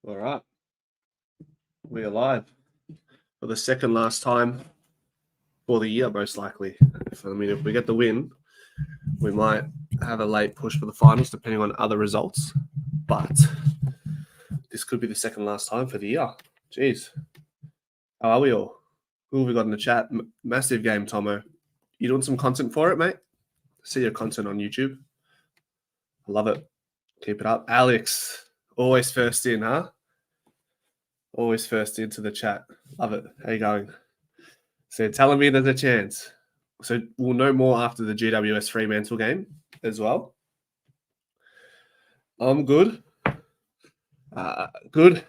All right. We are live for the second last time for the year, most likely. If we get the win, we might have a late push for the finals, depending on other results. But this could be the second last time for the year. Jeez. How are we all? Who have we got in the chat? Massive game, Tomo. You doing some content for it, mate? See your content on YouTube. I love it. Keep it up. Alex, always first in, huh? Always first into the chat. Love it. How you going? So telling me there's a chance. So we'll know more after the GWS Fremantle game as well. I'm good. Good.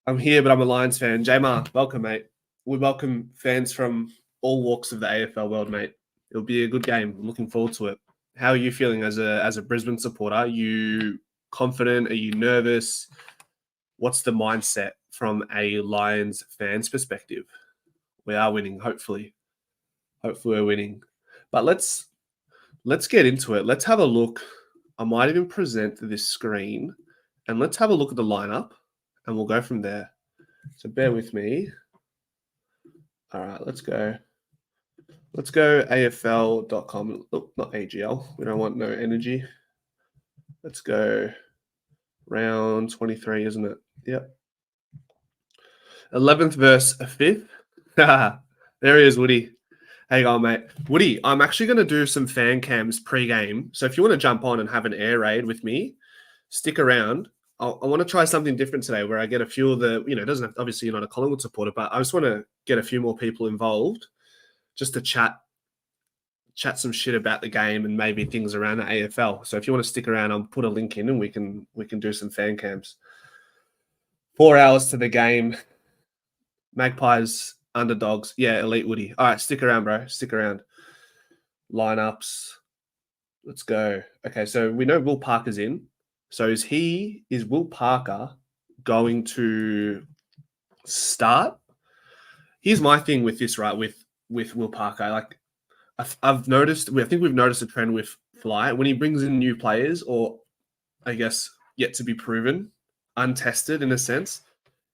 I'm here, but I'm a Lions fan. Jamar, welcome, mate. We welcome fans from all walks of the AFL world, mate. It'll be a good game. I'm looking forward to it. How are you feeling as a Brisbane supporter? Are you confident? Are you nervous? What's the mindset from a Lions fan's perspective? We are winning, hopefully. Hopefully we're winning. But let's get into it. Let's have a look. I might even present this screen and let's have a look at the lineup and we'll go from there. So bear with me. All right, let's go. Let's go AFL.com. Oh, not AGL. We don't want no energy. Let's go round 23, isn't it? Yep. 11th versus 5th. There he is, Woody. How you going, mate? Woody, I'm actually going to do some fan cams pre-game. So if you want to jump on and have an air raid with me, stick around. I want to try something different today where I get a few of the, it doesn't have, obviously you're not a Collingwood supporter, but I just want to get a few more people involved just to chat some shit about the game and maybe things around the AFL. So if you want to stick around, I'll put a link in and we can do some fan cams. 4 hours to the game. Magpies, underdogs. Yeah, elite Woody. All right, stick around, bro. Stick around. Lineups. Let's go. Okay, so we know Will Parker's in. So is Will Parker going to start? Here's my thing with this, right? With Will Parker, like I've noticed. I think we've noticed a trend with Fly when he brings in new players, or I guess yet to be proven, untested in a sense.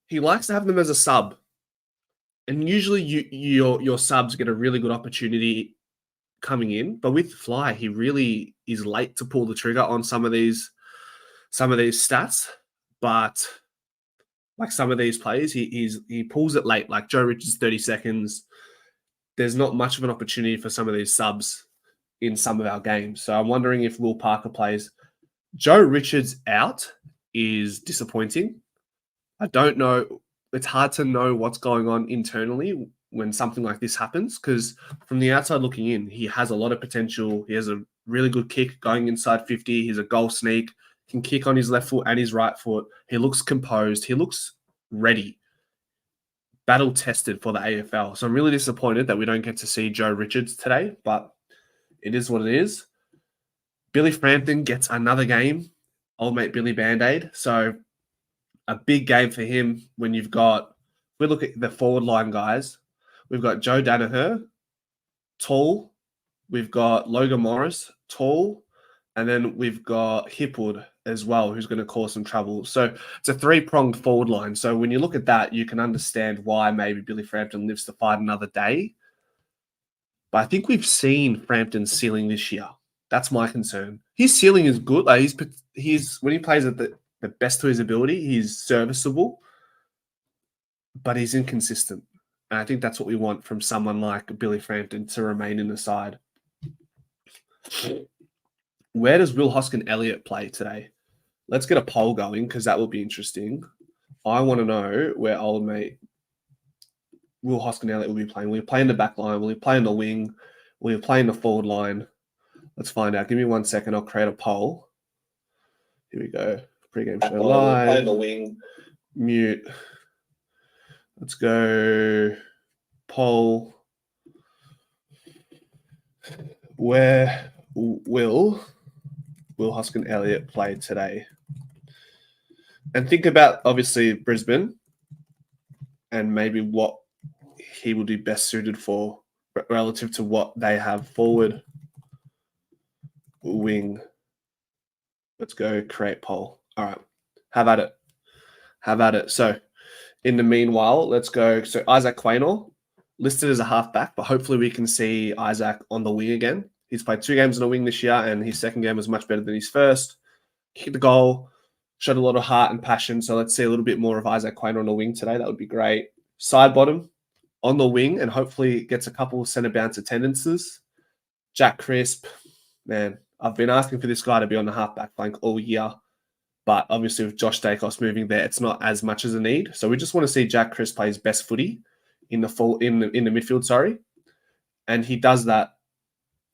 He likes to have them as a sub, and usually your subs get a really good opportunity coming in. But with Fly, he really is late to pull the trigger on some of these stats. But like some of these players, he pulls it late. Like Joe Richards, 30 seconds. There's not much of an opportunity for some of these subs in some of our games. So I'm wondering if Will Parker plays. Joe Richards out is disappointing. I don't know. It's hard to know what's going on internally when something like this happens, because from the outside looking in, he has a lot of potential. He has a really good kick going inside 50. He's a goal sneak, can kick on his left foot and his right foot. He looks composed. He looks ready. Battle tested for the AFL. So I'm really disappointed that we don't get to see Joe Richards today, but it is what it is. Billy Frampton gets another game. Old mate Billy Band-Aid. So a big game for him when you've got, we look at the forward line guys. We've got Joe Danaher, tall. We've got Logan Morris, tall. And then we've got Hipwood as well, who's going to cause some trouble. So it's a three-pronged forward line. So when you look at that, you can understand why maybe Billy Frampton lives to fight another day. But I think we've seen Frampton's ceiling this year. That's my concern. His ceiling is good. Like he's when he plays at the best to his ability, he's serviceable, but he's inconsistent. And I think that's what we want from someone like Billy Frampton to remain in the side. Where does Will Hoskin-Elliott play today? Let's get a poll going because that will be interesting. I want to know where old mate Will Hoskin-Elliott will be playing. Will he play in the back line? Will he play in the wing? Will he play in the forward line? Let's find out. Give me 1 second. I'll create a poll. Here we go. Pre-game show live. Play in the wing. Mute. Let's go. Poll. Where will Hoskin-Elliott play today? And think about, obviously, Brisbane and maybe what he would be best suited for relative to what they have forward, wing. Let's go create poll. All right. Have at it. Have at it. So, in the meanwhile, let's go. So, Isaac Quaynor, listed as a halfback, but hopefully we can see Isaac on the wing again. He's played 2 games on the wing this year, and his second game was much better than his first. Kicked the goal, showed a lot of heart and passion. So, let's see a little bit more of Isaac Quaynor on the wing today. That would be great. Side bottom on the wing, and hopefully gets a couple of centre bounce attendances. Jack Crisp, man, I've been asking for this guy to be on the halfback flank all year. But obviously, with Josh Dacos moving there, it's not as much as a need. So we just want to see Jack Crisp play his best footy in the midfield. Sorry, and he does that.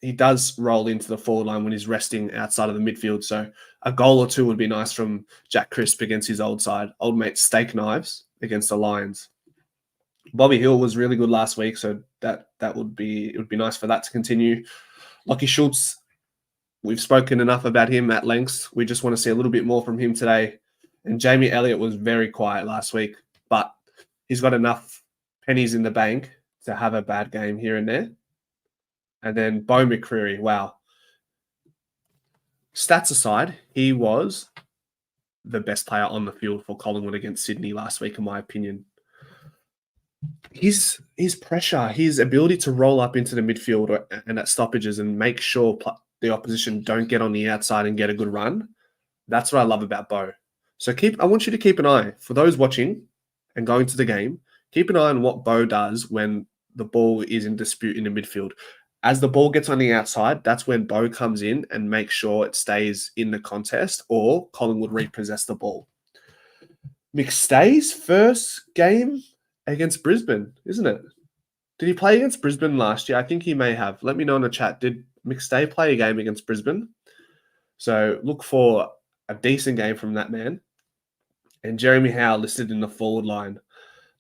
He does roll into the forward line when he's resting outside of the midfield. So a goal or two would be nice from Jack Crisp against his old side, old mate Steak Knives against the Lions. Bobby Hill was really good last week, so it would be nice for that to continue. Lockie Schultz. We've spoken enough about him at length. We just want to see a little bit more from him today. And Jamie Elliott was very quiet last week, but he's got enough pennies in the bank to have a bad game here and there. And then Bo McCreary, wow. Stats aside, he was the best player on the field for Collingwood against Sydney last week, in my opinion. His pressure, his ability to roll up into the midfield and at stoppages and make sure the opposition don't get on the outside and get a good run. That's what I love about Bo. So I want you to keep an eye, for those watching and going to the game, keep an eye on what Bo does when the ball is in dispute in the midfield. As the ball gets on the outside, that's when Bo comes in and makes sure it stays in the contest, or Collingwood repossess the ball. McStay's first game against Brisbane, isn't it? Did he play against Brisbane last year? I think he may have. Let me know in the chat. Did McStay play a game against Brisbane? So look for a decent game from that man. And Jeremy Howe listed in the forward line.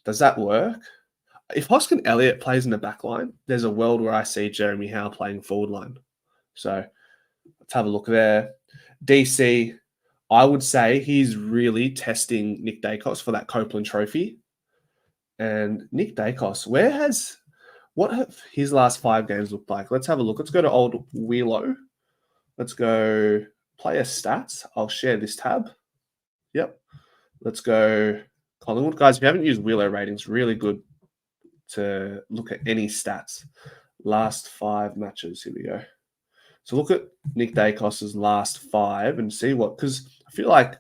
Does that work? If Hoskin Elliott plays in the back line, there's a world where I see Jeremy Howe playing forward line. So let's have a look there. DC, I would say he's really testing Nick Dacos for that Copeland Trophy. And Nick Dacos, what have his last 5 games looked like? Let's have a look. Let's go to old Wheelo. Let's go player stats. I'll share this tab. Yep. Let's go Collingwood. Guys, if you haven't used Wheelo ratings, really good to look at any stats. Last 5 matches. Here we go. So look at Nick Dacos's last 5 and see because I feel like,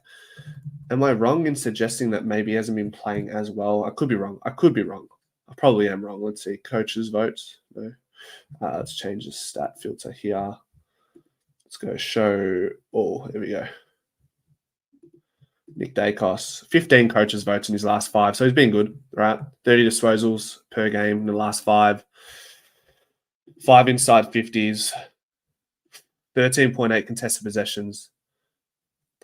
am I wrong in suggesting that maybe he hasn't been playing as well? I could be wrong. I probably am wrong. Let's see. Coaches' votes. No. Let's change the stat filter here. Let's go show all. Here we go. Nick Dacos, 15 coaches' votes in his last 5. So he's been good, right? 30 disposals per game in the last 5. 5 inside 50s. 13.8 contested possessions.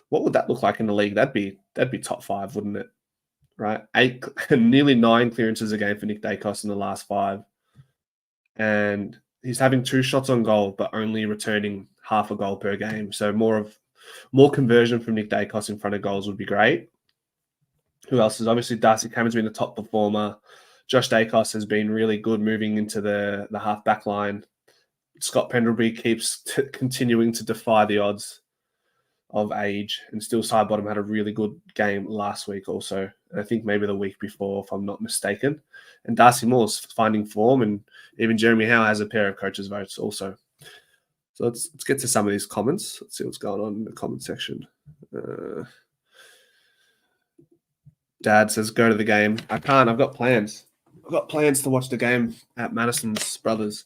What would that look like in the league? That'd be top 5, wouldn't it? Right? 8, nearly 9 clearances a game for Nick Dacos in the last 5. And he's having 2 shots on goal, but only returning half a goal per game. So more conversion from Nick Dacos in front of goals would be great. Who else is obviously Darcy Cameron's been the top performer. Josh Dacos has been really good moving into the half back line. Scott Pendlebury keeps continuing to defy the odds of age, and still side bottom had a really good game last week also. And I think maybe the week before, if I'm not mistaken. And Darcy Moore's finding form, and even Jeremy Howe has a pair of coaches' votes also. So let's get to some of these comments. Let's see what's going on in the comment section. Dad says, go to the game. I can't. I've got plans. I've got plans to watch the game at Madison's Brothers.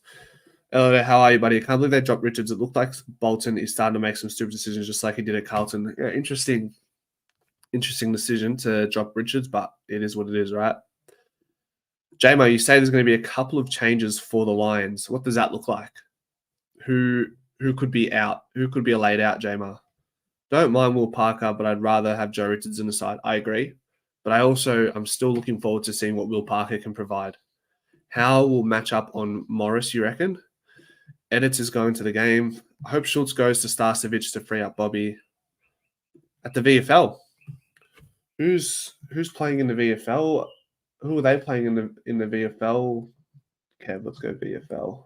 Hello, how are you, buddy? I can't believe they dropped Richards. It looked like Bolton is starting to make some stupid decisions just like he did at Carlton. Yeah, interesting decision to drop Richards, but it is what it is, right? J-Mo, you say there's going to be a couple of changes for the Lions. What does that look like? Who could be out? Who could be a laid out, J-Mo? Don't mind Will Parker, but I'd rather have Joe Richards in the side. I agree. But I'm still looking forward to seeing what Will Parker can provide. How will match up on Morris, you reckon? Edits is going to the game. I hope Schultz goes to Starcevic to free up Bobby. At the VFL. Who's playing in the VFL? Who are they playing in the VFL? Okay, let's go VFL.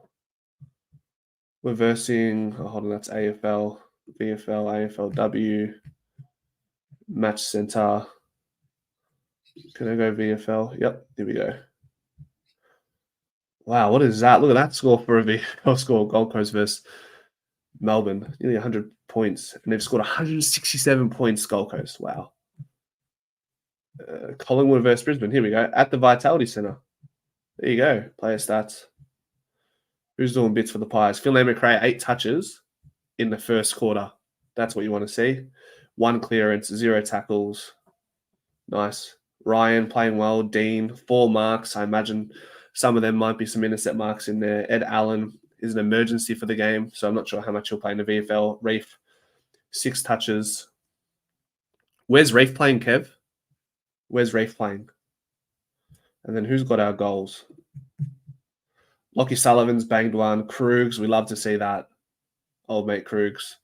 We're versing, hold on, that's AFL, VFL, AFLW, Match center. Can I go VFL? Yep, here we go. Wow, what is that? Look at that score for a VFL score. Gold Coast versus Melbourne. Nearly 100 points. And they've scored 167 points, Gold Coast. Wow. Collingwood versus Brisbane. Here we go. At the Vitality Centre. There you go. Player stats. Who's doing bits for the Pies? Finlay McRae, 8 touches in the first quarter. That's what you want to see. 1 clearance, 0 tackles. Nice. Ryan playing well. Dean, 4 marks. I imagine some of them might be some intercept marks in there. Ed Allen is an emergency for the game, so I'm not sure how much he'll play in the VFL. Reef, 6 touches. Where's Reef playing, Kev? Where's Reef playing? And then who's got our goals? Lockie Sullivan's banged 1. Krugs, we love to see that. Old mate Krugs.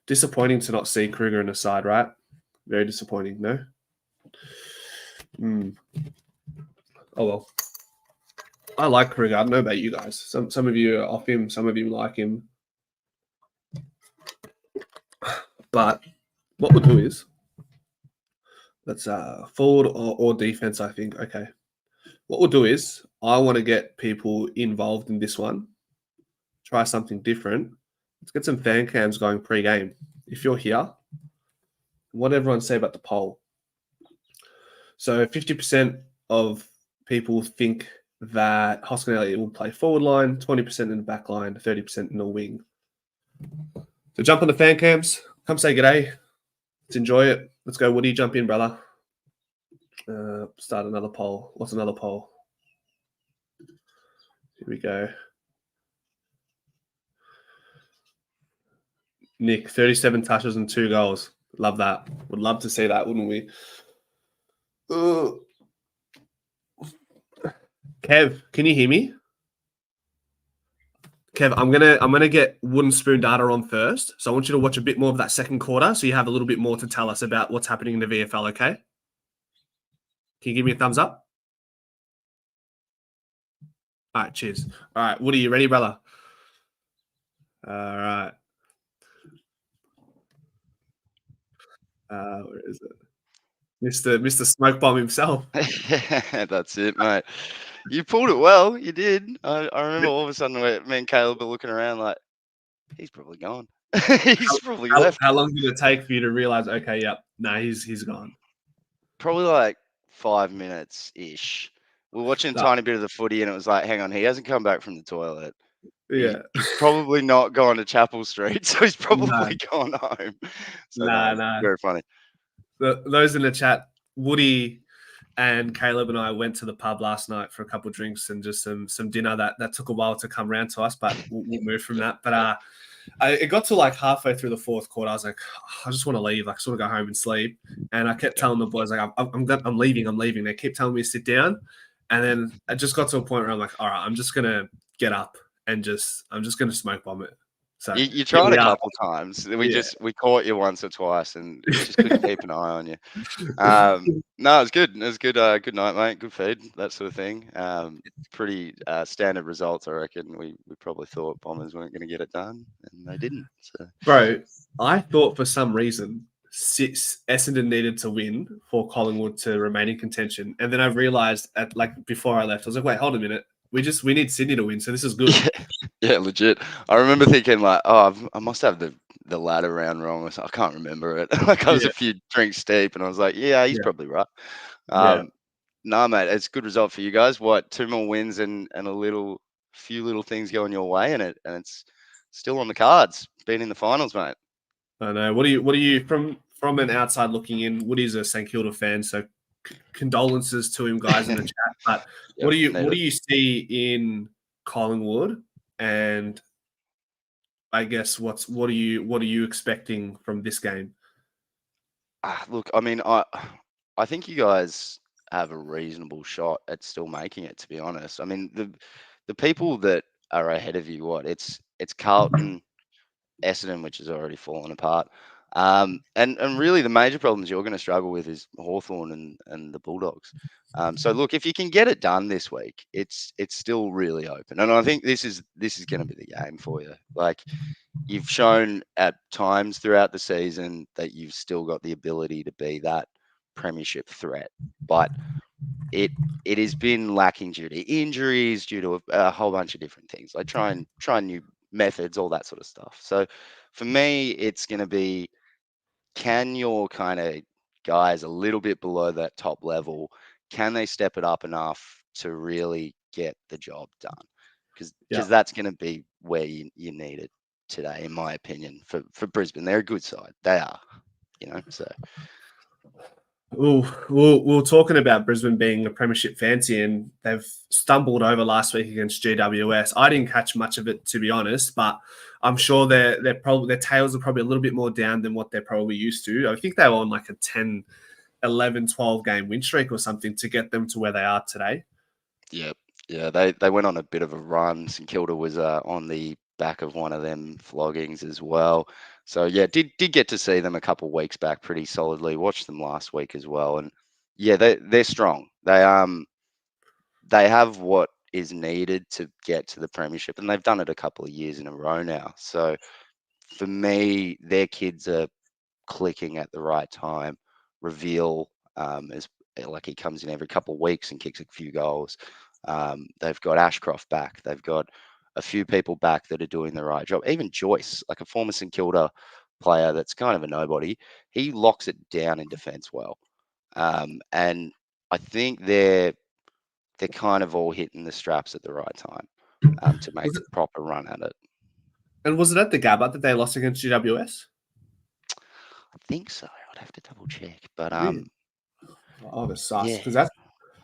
Disappointing to not see Kruger in the side, right? Very disappointing, no? Oh, well. I like Kruger. I don't know about you guys. Some of you are off him. Some of you like him. But what we'll do is, let's forward or defense, I think. Okay. What we'll do is, I want to get people involved in this one. Try something different. Let's get some fan cams going pre-game. If you're here, what everyone say about the poll? So 50% of people think that Hoskin Elliott will play forward line, 20% in the back line, 30% in the wing. So jump on the fan cams. Come say g'day. Let's enjoy it. Let's go, Woody. Jump in, brother. Start another poll. What's another poll? Here we go. Nick, 37 touches and 2 goals. Love that. Would love to see that, wouldn't we? Kev, can you hear me? Kev, I'm gonna get Wooden Spoon data on first. So I want you to watch a bit more of that second quarter so you have a little bit more to tell us about what's happening in the VFL, okay? Can you give me a thumbs up? All right, cheers. All right, Woody, you ready, brother? All right. Where is it? Mr. Smoke Bomb himself. Yeah, that's it, mate. You pulled it well. You did. I remember all of a sudden me and Caleb were looking around like, he's probably gone. He's probably left. How long did it take for you to realize, okay, yep, he's gone? Probably like 5 minutes ish. We're watching a tiny bit of the footy and it was like, hang on, he hasn't come back from the toilet. Yeah. He's probably not gone to Chapel Street, so he's probably gone home. So Nah. Very funny. Those in the chat, Woody and Caleb and I went to the pub last night for a couple of drinks and just some dinner that took a while to come around to us, but we'll move from that. But it got to like halfway through the fourth quarter. I was like, I just want to leave. Like, I just want to go home and sleep. And I kept telling the boys, like, I'm leaving. They keep telling me to sit down. And then I just got to a point where I'm like, all right, I'm just going to get up and I'm just going to smoke bomb it. So you tried a couple times. We caught you once or twice, and we just couldn't keep an eye on you. No, it was good. It was good. Good night, mate. Good feed, that sort of thing. Pretty standard results, I reckon. We probably thought Bombers weren't going to get it done, and they didn't. So. Bro, I thought for some reason Essendon needed to win for Collingwood to remain in contention, and then I realised before I left, I was like, wait, hold a minute. We need Sydney to win, so this is good. Yeah, legit. I remember thinking like, I must have the ladder round wrong. I can't remember it. Like I was a few drinks deep, and I was like, yeah, he's probably right. No, mate, it's a good result for you guys. What, 2 more wins and a few little things going your way, and it's still on the cards. Being in the finals, mate. I know. What do you from an outside looking in? Woody's a St Kilda fan, so condolences to him, guys, in the chat. But what do you see in Collingwood, and I guess what are you expecting from this game? Look, I mean, I think you guys have a reasonable shot at still making it. To be honest, I mean the people that are ahead of you, it's Carlton, Essendon, which has already fallen apart. And really the major problems you're going to struggle with is Hawthorn and the Bulldogs. So look, if you can get it done this week, it's still really open, and I think this is going to be the game for you. Like, you've shown at times throughout the season that you've still got the ability to be that premiership threat, but it has been lacking due to injuries, due to a whole bunch of different things. Like try new methods, all that sort of stuff. So for me, it's going to be, can your kind of guys a little bit below that top level, can they step it up enough to really get the job done? Because that's going to be where you need it today, in my opinion, for Brisbane. They're a good side. They are, so. Ooh, we were talking about Brisbane being a premiership fancy, and they've stumbled over last week against GWS. I didn't catch much of it, to be honest, but I'm sure they're probably, their tails are probably a little bit more down than what they're probably used to. I think they were on like a 10, 11, 12 game win streak or something to get them to where they are today. Yep. Yeah, they went on a bit of a run. St Kilda was on the back of one of them floggings as well. So yeah, did get to see them a couple of weeks back pretty solidly. Watched them last week as well, and yeah, they're strong. They have what is needed to get to the premiership, and they've done it a couple of years in a row now. So for me, their kids are clicking at the right time. Reveal is like, he comes in every couple of weeks and kicks a few goals. They've got Ashcroft back. They've got a few people back that are doing the right job. Even Joyce, like a former St Kilda player that's kind of a nobody, he locks it down in defence well. And I think they're kind of all hitting the straps at the right time to make a proper run at it. And was it at the Gabba that they lost against GWS? I think so. I'd have to double check, but Oh, the sus, yeah, because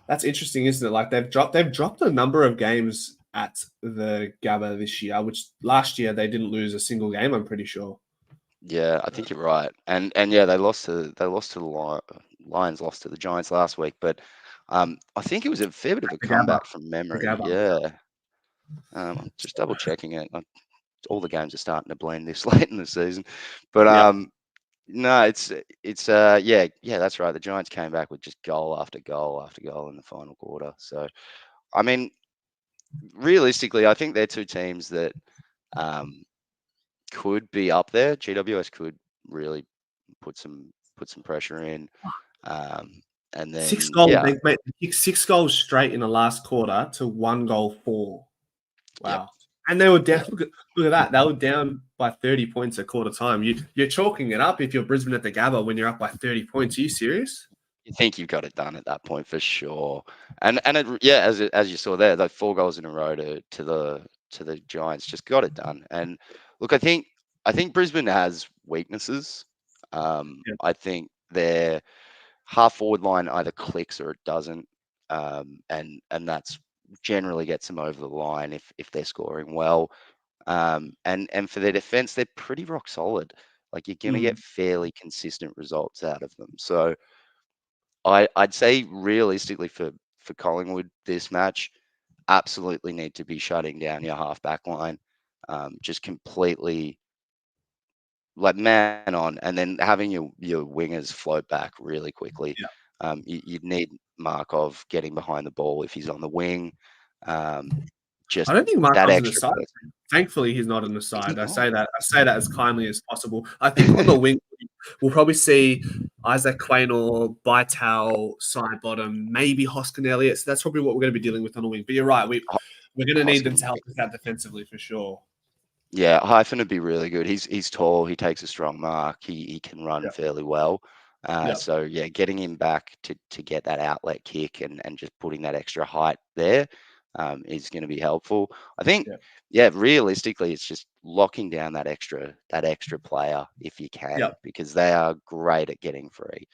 that's interesting, isn't it? Like they've dropped a number of games at the Gabba this year, which last year they didn't lose a single game, I'm pretty sure. yeah, I think you're right. And yeah, they lost to the Lions, lost to the Giants last week, but I think it was a fair bit of a The Gabba. comeback from The memory. Gabba. Yeah, I'm just double checking it. All the games are starting to blend this late in the season, but Yeah. no, it's yeah, that's right. The Giants came back with just goal after goal after goal in the final quarter. So I mean, realistically, I think they're two teams that could be up there. GWS could really put some pressure in, and Six then goals. yeah, They kicked 6 goals straight in the last quarter to 1-4. yep, Wow. And they were down. yep. Look at that. They were down by 30 points at quarter time. You're chalking it up if you're Brisbane at the Gabba when you're up by 30 points. Are you serious? You think you've got it done at that point for sure. And yeah, as you saw there, like 4 goals in a row to the Giants, just got it done. And look, I think Brisbane has weaknesses. Yeah. I think their half forward line either clicks or it doesn't, and that's generally gets them over the line if they're scoring well. And for their defense, they're pretty rock solid. Like, you're going to get fairly consistent results out of them. So I'd say realistically for Collingwood, this match absolutely need to be shutting down your half back line, just completely like man on, and then having your wingers float back really quickly. Yeah. You'd need Markov getting behind the ball if he's on the wing. Just I don't think that Markov's in the extra side. person. Thankfully, he's not in the Is he side. I not? say that. I say that as kindly as possible. I think on the wing, we'll probably see Isaac Quain or Vital side bottom, maybe Hoskin Elliott. So that's probably what we're going to be dealing with on the wing. But you're right. We're going to need them Hoskin. to help us out defensively for sure. Yeah, Hyphen would be really good. He's tall. He takes a strong mark. He can run Yeah. fairly well. Yeah. So yeah, getting him back to get that outlet kick and just putting that extra height there is going to be helpful. I think. Yeah. Yeah, realistically, it's just locking down that extra player if you can, Yeah. because they are great at getting free.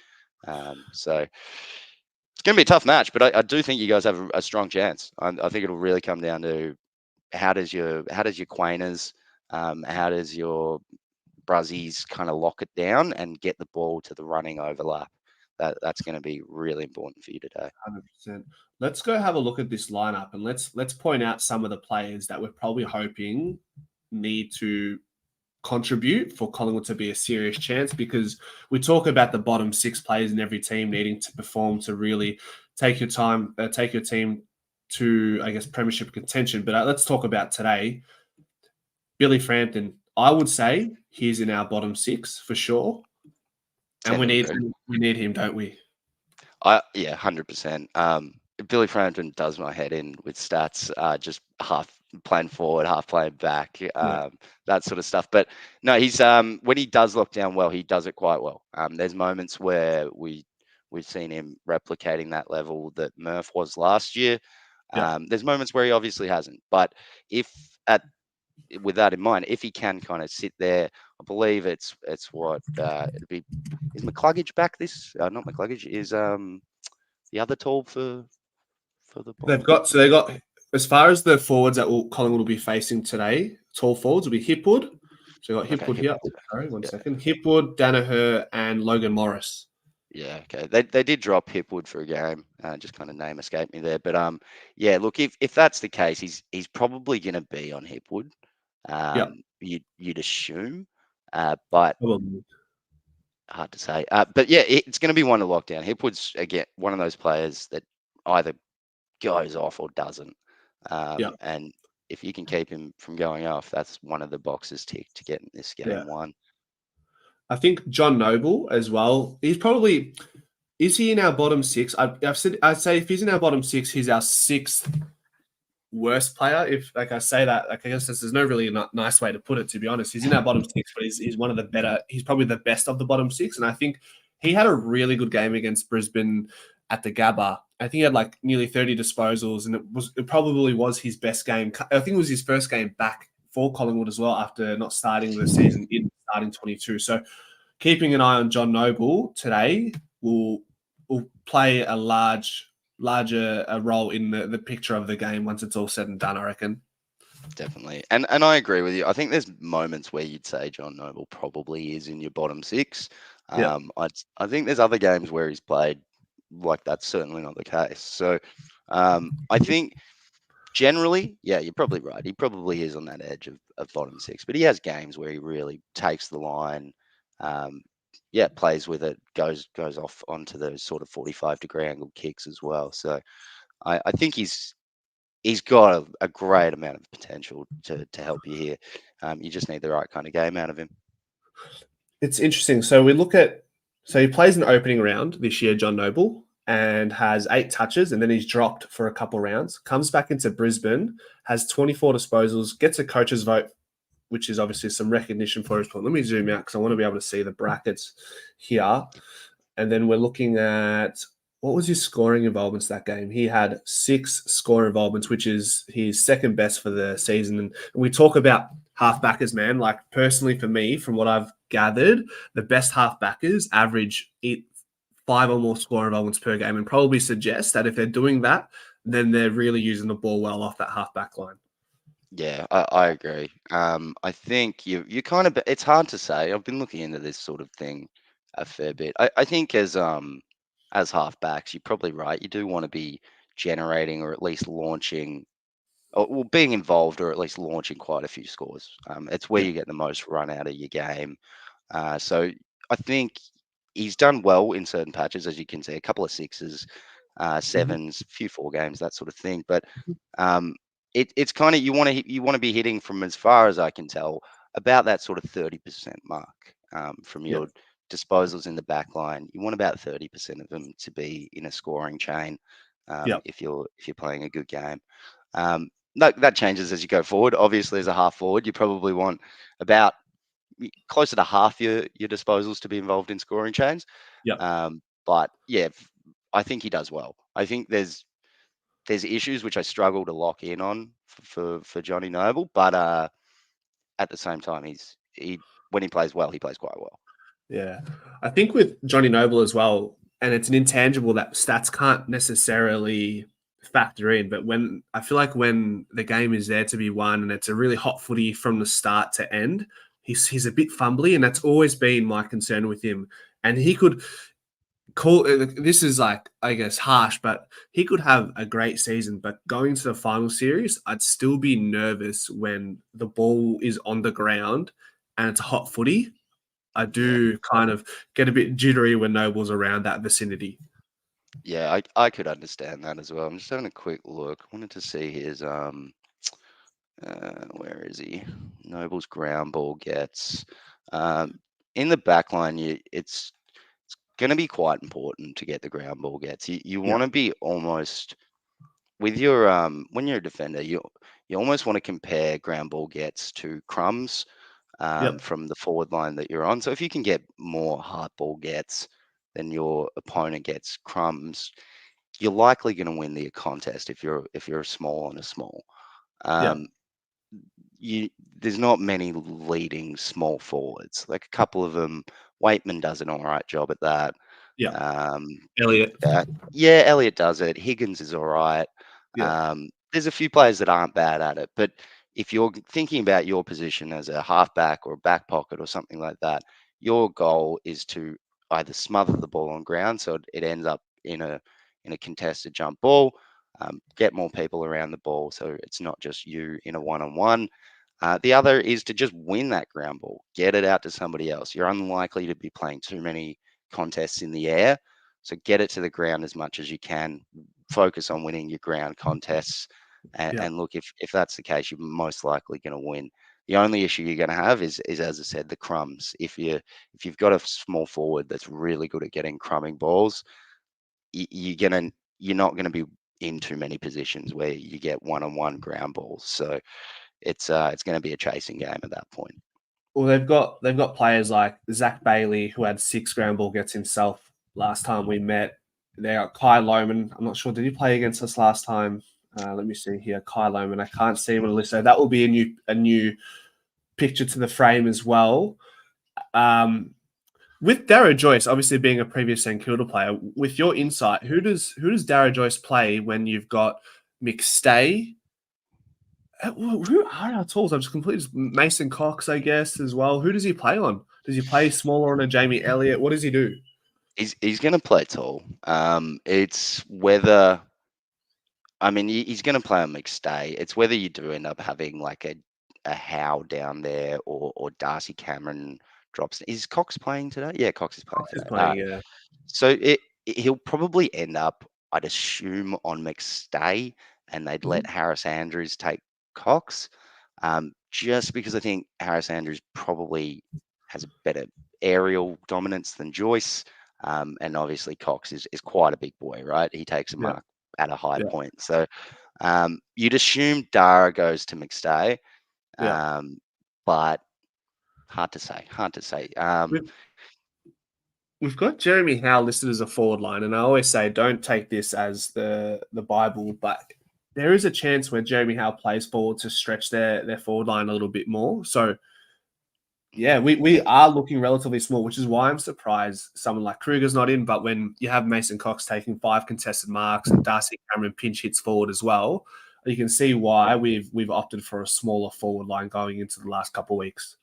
So it's going to be a tough match, but I do think you guys have a strong chance. I think it'll really come down to how does your Quainers, how does your Bruzzies kind of lock it down and get the ball to the running overlap. That's going to be really important for you today. 100%. Let's go have a look at this lineup and let's point out some of the players that we're probably hoping need to contribute for Collingwood to be a serious chance, because we talk about the bottom 6 players in every team needing to perform to really take your team to, I guess, premiership contention. But let's talk about today. Billy Frampton, I would say he's in our bottom 6 for sure. And we need him, don't we? Yeah, 100%. Billy Frampton does my head in with stats, just half playing forward, half playing back, that sort of stuff. But no, he's when he does lock down well, he does it quite well. There's moments where we've seen him replicating that level that Murph was last year. There's moments where he obviously hasn't. But with that in mind, if he can kind of sit there, I believe it's what it'd be. Is McCluggage back this? Not McCluggage. Is the other tall for the They've Bombers? got as far as the forwards that Collingwood will be facing today, tall forwards will be Hipwood. So we've got Hipwood here. Sorry, one second. Hipwood, Danaher, and Logan Morris. Yeah, okay. They did drop Hipwood for a game. Just kind of name escaped me there. But yeah, look, if that's the case, he's probably going to be on Hipwood. You'd assume, but Probably. hard to say. But yeah, it's going to be one to lock down. Hipwood's again one of those players that either goes off or doesn't. And if you can keep him from going off, that's one of the boxes ticked to get this game won. I think John Noble as well. Is he in our bottom 6? I'd say if he's in our bottom 6, he's our 6th worst player. If I say that, I guess there's no really nice way to put it, to be honest. He's in our bottom 6, but he's one of the better. He's probably the best of the bottom 6, and I think he had a really good game against Brisbane at the Gabba. I think he had like nearly 30 disposals, and it probably was his best game. I think it was his first game back for Collingwood as well after not starting the season in starting 22. So keeping an eye on John Noble today will play a larger role in the picture of the game once it's all said and done, I reckon. Definitely. And I agree with you. I think there's moments where you'd say John Noble probably is in your bottom 6. I think there's other games where he's played like that's certainly not the case. So I think generally, yeah, you're probably right. He probably is on that edge of bottom 6, but he has games where he really takes the line, plays with it, goes off onto those sort of 45-degree angle kicks as well. So I think he's got a great amount of potential to help you here. You just need the right kind of game out of him. It's interesting. So he plays an opening round this year, John Noble, and has 8 touches, and then he's dropped for a couple rounds. Comes back into Brisbane, has 24 disposals, gets a coach's vote, which is obviously some recognition for his point. Let me zoom out because I want to be able to see the brackets here. And then we're looking at what was his scoring involvements that game. He had 6 score involvements, which is his second best for the season. And we talk about halfbackers, man. Like personally for me, from what I've gathered, the best halfbackers average 5 or more score involvements per game, and probably suggest that if they're doing that, then they're really using the ball well off that halfback line. Yeah, I agree. I think you kind of, it's hard to say. I've been looking into this sort of thing a fair bit. I think as halfbacks, you're probably right. You do want to be generating or at least launching, or being involved or at least launching quite a few scores. It's where you get the most run out of your game. So I think he's done well in certain patches, as you can see, a couple of 6s, 7s, a few 4 games, that sort of thing. But it's kind of you want to be hitting from, as far as I can tell, about that sort of 30% mark from your disposals in the back line. You want about 30% of them to be in a scoring chain if you're playing a good game. That changes as you go forward. Obviously, as a half forward, you probably want about closer to half your disposals to be involved in scoring chains. But yeah, I think he does well. I think there's issues which I struggle to lock in on for Johnny Noble, but at the same time, when he plays well, he plays quite well. Yeah, I think with Johnny Noble as well, and it's an intangible that stats can't necessarily factor in, but when the game is there to be won and it's a really hot footy from the start to end, he's a bit fumbly, and that's always been my concern with him. And he could this is like, I guess, harsh, but he could have a great season, but going to the final series, I'd still be nervous when the ball is on the ground and it's a hot footy, I do kind of get a bit jittery when Noble's around that vicinity. Yeah, I could understand that as well. I'm just having a quick look. I wanted to see his where is he? Noble's ground ball gets in the back line. It's going to be quite important to get the ground ball gets. You Yeah, want to be almost with your when you're a defender, you almost want to compare ground ball gets to crumbs yep, from the forward line that you're on. So if you can get more hard ball gets than your opponent gets crumbs, you're likely going to win the contest if you're small on a small. yep, Um, you there's not many leading small forwards. Like a couple of them, Waitman does an all right job at that. yep. Um, Elliot. yeah, Elliot does it. Higgins is all right. Yeah, There's a few players that aren't bad at it, but if you're thinking about your position as a halfback or a back pocket or something like that, your goal is to either smother the ball on ground so it ends up in a contested jump ball, get more people around the ball so it's not just you in a one-on-one. The other is to just win that ground ball, get it out to somebody else. You're unlikely to be playing too many contests in the air, so get it to the ground as much as you can. Focus on winning your ground contests, yeah. and look, if that's the case, you're most likely going to win. The only issue you're going to have is as I said, the crumbs. If you've got a small forward that's really good at getting crumbing balls, you're not going to be in too many positions where you get one-on-one ground balls. So it's going to be a chasing game at that point. Well, they've got players like Zach Bailey, who had 6 ground ball gets himself last time we met. They got Kai Loman. I'm not sure, did he play against us last time? Let me see here. Kai Loman. I can't see him on the list. So that will be a new picture to the frame as well. With Darrow Joyce, obviously being a previous St Kilda player, with your insight, who does Darrow Joyce play when you've got McStay? Who are our tools? I've just completely Mason Cox, I guess, as well. Who does he play on? Does he play smaller on a Jamie Elliott? What does he do? He's going to play tall. It's whether he's going to play on McStay. It's whether you do end up having like a Howe down there or Darcy Cameron drops. Is Cox playing today? Yeah, Cox is playing Cox is today. playing, yeah. So he'll probably end up, I'd assume, on McStay, and they'd let Mhm. Harris Andrews take Cox, just because I think Harris Andrews probably has a better aerial dominance than Joyce, and obviously Cox is quite a big boy, right? He takes a Yeah, mark at a high yeah, point, so you'd assume Dara goes to McStay, yeah. but hard to say. Hard to say. We've, we've got Jeremy Howe listed as a forward line, and I always say don't take this as the Bible, but there is a chance where Jeremy Howe plays forward to stretch their forward line a little bit more. So yeah, we are looking relatively small, which is why I'm surprised someone like Kruger's not in. But when you have Mason Cox taking 5 contested marks and Darcy Cameron pinch hits forward as well, you can see why we've opted for a smaller forward line going into the last couple of weeks.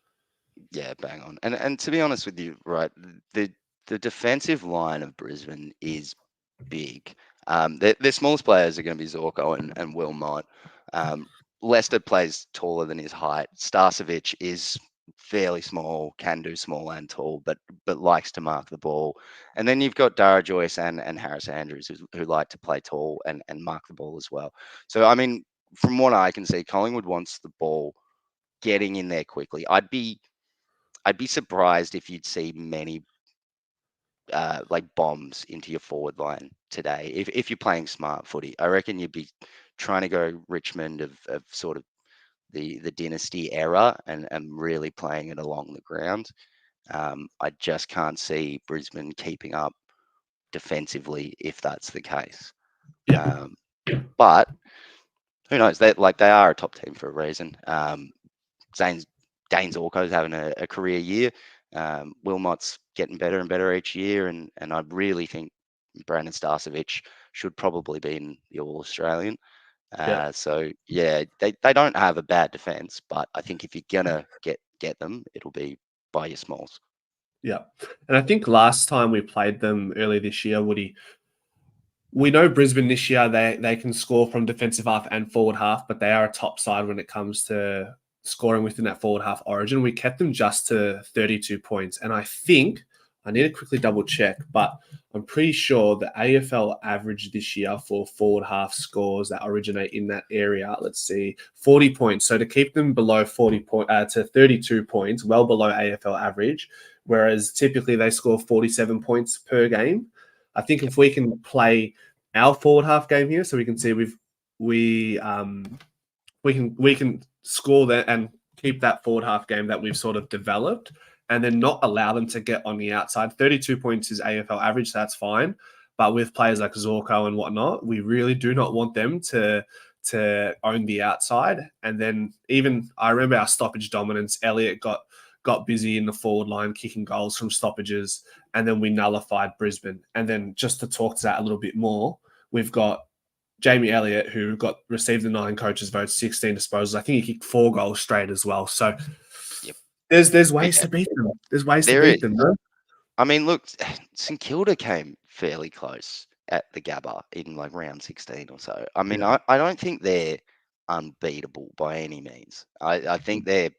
Yeah, bang on. And to be honest with you, right, the the defensive line of Brisbane is big. Their smallest players are going to be Zorko and Wilmot. Um, Lester plays taller than his height. Starcevic is fairly small, can do small and tall, but likes to mark the ball. And then you've got Dara Joyce and Harris Andrews who like to play tall and mark the ball as well. So I mean, from what I can see, Collingwood wants the ball getting in there quickly. I'd be surprised if you'd see many like bombs into your forward line today. If you're playing smart footy, I reckon you'd be trying to go Richmond of sort of the dynasty era and really playing it along the ground. I just can't see Brisbane keeping up defensively if that's the case. Yeah, Um, but who knows? They are a top team for a reason. Zane's Dane Zorko's having a career year. Wilmot's getting better and better each year, and I really think Brandon Starcevic should probably be in the All Australian. yeah, So yeah, they don't have a bad defense, but I think if you're gonna get them, it'll be by your smalls. yeah. And I think last time we played them early this year, Woody, we know Brisbane this year they can score from defensive half and forward half, but they are a top side when it comes to scoring within that forward half Origin. We kept them just to 32 points. And I think, I need to quickly double check, but I'm pretty sure the AFL average this year for forward half scores that originate in that area, let's see, 40 points. So to keep them below 32 points, well below AFL average, whereas typically they score 47 points per game. I think if we can play our forward half game here, so we can see we can score that and keep that forward half game that we've sort of developed, and then not allow them to get on the outside. 32 points is AFL average, so that's fine. But with players like Zorko and whatnot, we really do not want them to own the outside. And then even I remember our stoppage dominance. Elliott got busy in the forward line, kicking goals from stoppages, and then we nullified Brisbane. And then just to talk to that a little bit more, we've got Jamie Elliott, who received the 9 coaches' votes, 16 disposals. I think he kicked 4 goals straight as well. So there's ways to beat them. There's ways to beat them, though. I mean, look, St Kilda came fairly close at the Gabba in like round 16 or so. I mean, I don't think they're unbeatable by any means. I think they've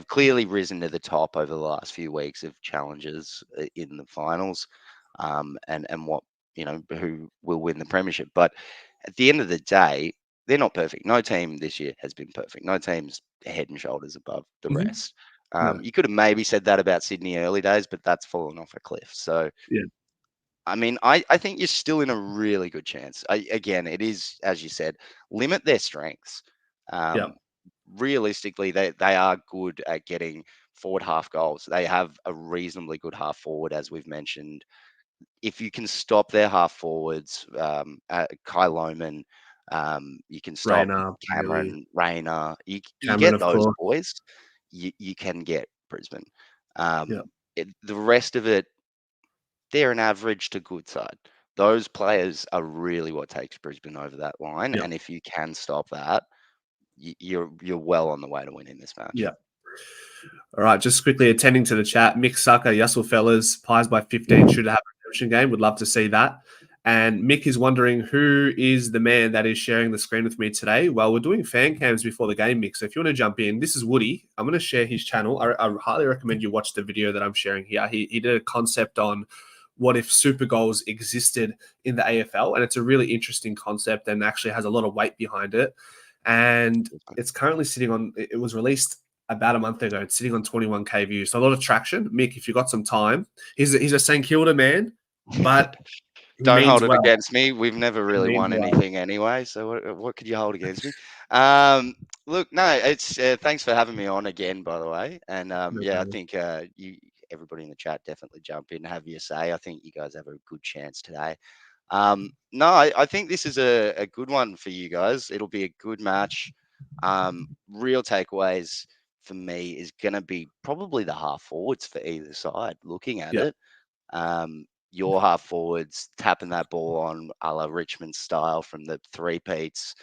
clearly risen to the top over the last few weeks of challenges in the finals, and what, who will win the premiership. But at the end of the day, they're not perfect. No team this year has been perfect. No team's head and shoulders above the rest. You could have maybe said that about Sydney early days, but that's fallen off a cliff. So, I mean, I think you're still in a really good chance. Again, it is, as you said, limit their strengths. Realistically, they are good at getting forward half goals. They have a reasonably good half forward, as we've mentioned. If you can stop their half forwards, Kai Loman, you can stop Rayner, Cameron, Rayner. You Cameron, get of those course. boys, you can get Brisbane. The rest of it, they're an average to good side. Those players are really what takes Brisbane over that line. And if you can stop that, you're well on the way to winning this match. Yeah. All right, just quickly attending to the chat. Mick Sucker, Yussel fellas, Pies by 15 should have a redemption game. Would love to see that. And Mick is wondering who is the man that is sharing the screen with me today. Well, we're doing fan cams before the game, Mick. So if you want to jump in, this is Woody. I'm going to share his channel. I highly recommend you watch the video that I'm sharing here. He did a concept on what if super goals existed in the AFL. And it's a really interesting concept and actually has a lot of weight behind it. And it's currently sitting on, it was released about a month ago. It's sitting on 21K views. So a lot of traction. Mick, if you've got some time, he's a St Kilda man, but don't hold it against me. We've never really won anything anyway. So what could you hold against me? Look, no, it's thanks for having me on again, by the way. And I think everybody in the chat definitely jump in and have your say. I think you guys have a good chance today. No, I think this is a good one for you guys. It'll be a good match. Real takeaways for me is going to be probably the half forwards for either side. Looking at it, your half forwards tapping that ball on a la Richmond style from the three-peats,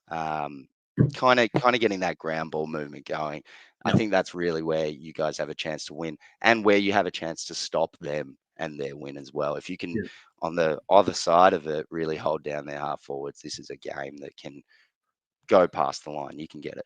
kind of getting that ground ball movement going. I think that's really where you guys have a chance to win and where you have a chance to stop them and their win as well. If you can, on the other side of it, really hold down their half forwards, this is a game that can go past the line. You can get it.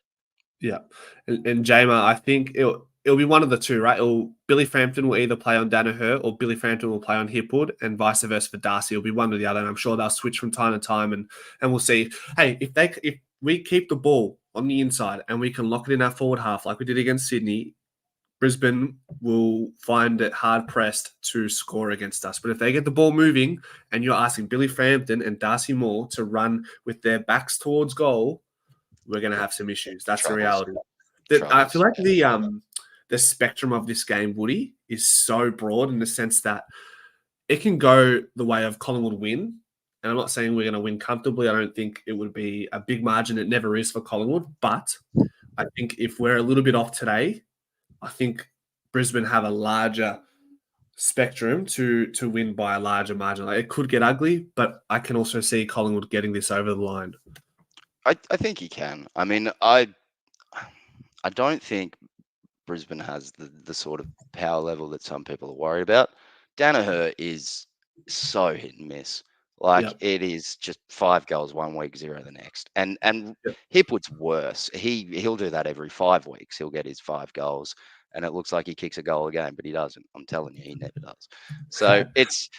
Yeah. And Jamer, I think it'll be one of the two, right? Billy Frampton will either play on Danaher or Billy Frampton will play on Hipwood, and vice versa for Darcy. It'll be one or the other, and I'm sure they'll switch from time to time, and we'll see. Hey, if we keep the ball on the inside and we can lock it in our forward half like we did against Sydney, Brisbane will find it hard pressed to score against us. But if they get the ball moving and you're asking Billy Frampton and Darcy Moore to run with their backs towards goal, we're going to have some issues. That's the reality. I feel like the spectrum of this game, Woody, is so broad in the sense that it can go the way of Collingwood win. And I'm not saying we're going to win comfortably. I don't think it would be a big margin. It never is for Collingwood. But I think if we're a little bit off today, I think Brisbane have a larger spectrum to win by a larger margin. Like, it could get ugly, but I can also see Collingwood getting this over the line. I think he can. I mean, I don't think Brisbane has the sort of power level that some people are worried about. Danaher is so hit and miss. Like it is just 5 goals 1 week, 0 the next. And Hipwood's worse. He'll do that every 5 weeks. He'll get his 5 goals, and it looks like he kicks a goal a game, but he doesn't. I'm telling you, he never does. So it's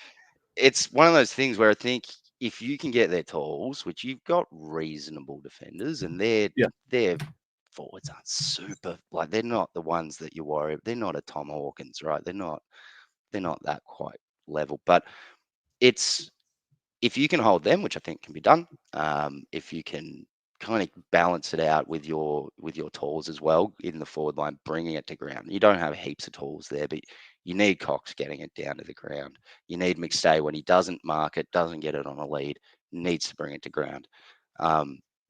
one of those things where I think if you can get their tools, which you've got reasonable defenders, and their forwards aren't super, like they're not the ones that you worry. They're not a Tom Hawkins, right? They're not that quite level. But it's if you can hold them, which I think can be done, if you can kind of balance it out with your tools as well in the forward line, bringing it to ground. You don't have heaps of tools there, but you need Cox getting it down to the ground. You need McStay when he doesn't mark it, doesn't get it on a lead, needs to bring it to ground.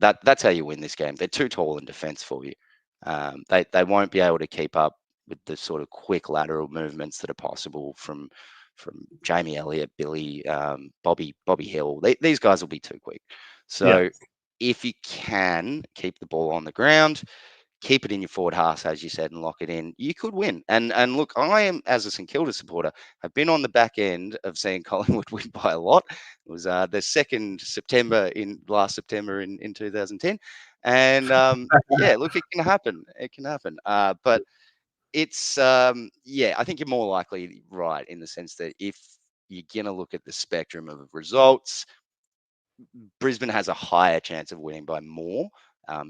That's how you win this game. They're too tall in defence for you. They won't be able to keep up with the sort of quick lateral movements that are possible from Jamie Elliott, Billy, Bobby Hill. These guys will be too quick. So if you can keep the ball on the ground, keep it in your forward half, as you said, and lock it in, you could win. And look, I am, as a St Kilda supporter, have been on the back end of seeing Collingwood win by a lot. It was the second last September in 2010. And look, it can happen. It can happen. But it's I think you're more likely right in the sense that if you're going to look at the spectrum of results, Brisbane has a higher chance of winning by more